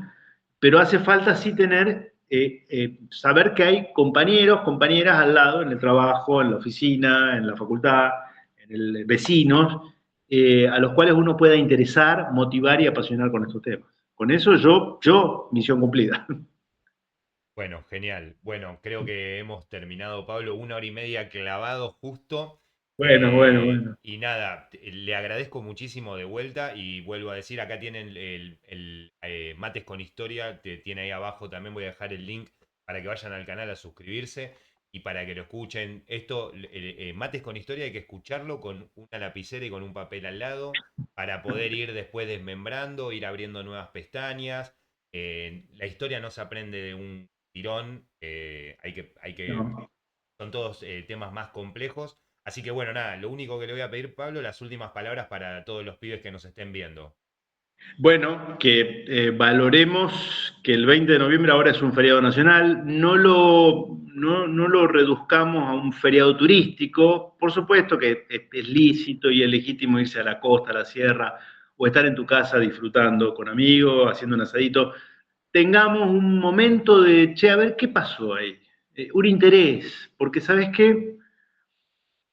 pero hace falta sí tener, saber que hay compañeros, compañeras al lado, en el trabajo, en la oficina, en la facultad, en el vecinos, a los cuales uno pueda interesar, motivar y apasionar con estos temas. Con eso misión cumplida. Bueno, genial. Bueno, creo que hemos terminado, Pablo, 1 hora y media clavado justo. Bueno, bueno, bueno. Y nada, le agradezco muchísimo de vuelta y vuelvo a decir, acá tienen Mates con Historia, tiene ahí abajo, también voy a dejar el link para que vayan al canal a suscribirse y para que lo escuchen. Esto, Mates con Historia hay que escucharlo con una lapicera y con un papel al lado para poder ir después desmembrando, ir abriendo nuevas pestañas. La historia no se aprende de un tirón, No. son todos temas más complejos. Así que bueno, nada, lo único que le voy a pedir, Pablo, las últimas palabras para todos los pibes que nos estén viendo. Bueno, que valoremos que el 20 de noviembre ahora es un feriado nacional, no lo reduzcamos a un feriado turístico, por supuesto que es lícito y es legítimo irse a la costa, a la sierra, o estar en tu casa disfrutando con amigos, haciendo un asadito, tengamos un momento de, che, a ver qué pasó ahí, un interés, porque sabes qué,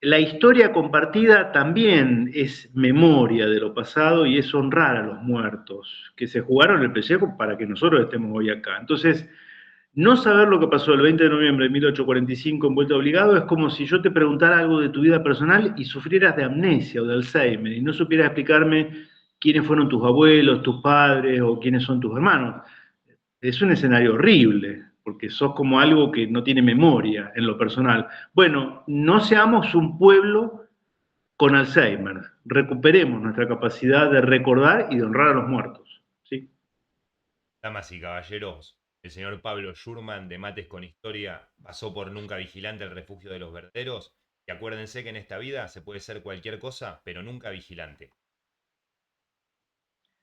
la historia compartida también es memoria de lo pasado y es honrar a los muertos que se jugaron el pellejo para que nosotros estemos hoy acá. Entonces, no saber lo que pasó el 20 de noviembre de 1845 en Vuelta Obligado es como si yo te preguntara algo de tu vida personal y sufrieras de amnesia o de Alzheimer y no supieras explicarme quiénes fueron tus abuelos, tus padres o quiénes son tus hermanos. Es un escenario horrible, porque sos como algo que no tiene memoria en lo personal. Bueno, no seamos un pueblo con Alzheimer, recuperemos nuestra capacidad de recordar y de honrar a los muertos. ¿Sí? Damas y caballeros, el señor Pablo Schurman de Mates con Historia pasó por Nunca Vigilante al Refugio de los Verderos. Y acuérdense que en esta vida se puede ser cualquier cosa, pero nunca vigilante.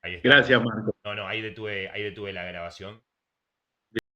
Ahí Gracias, estamos. Marco. No, no, ahí detuve la grabación.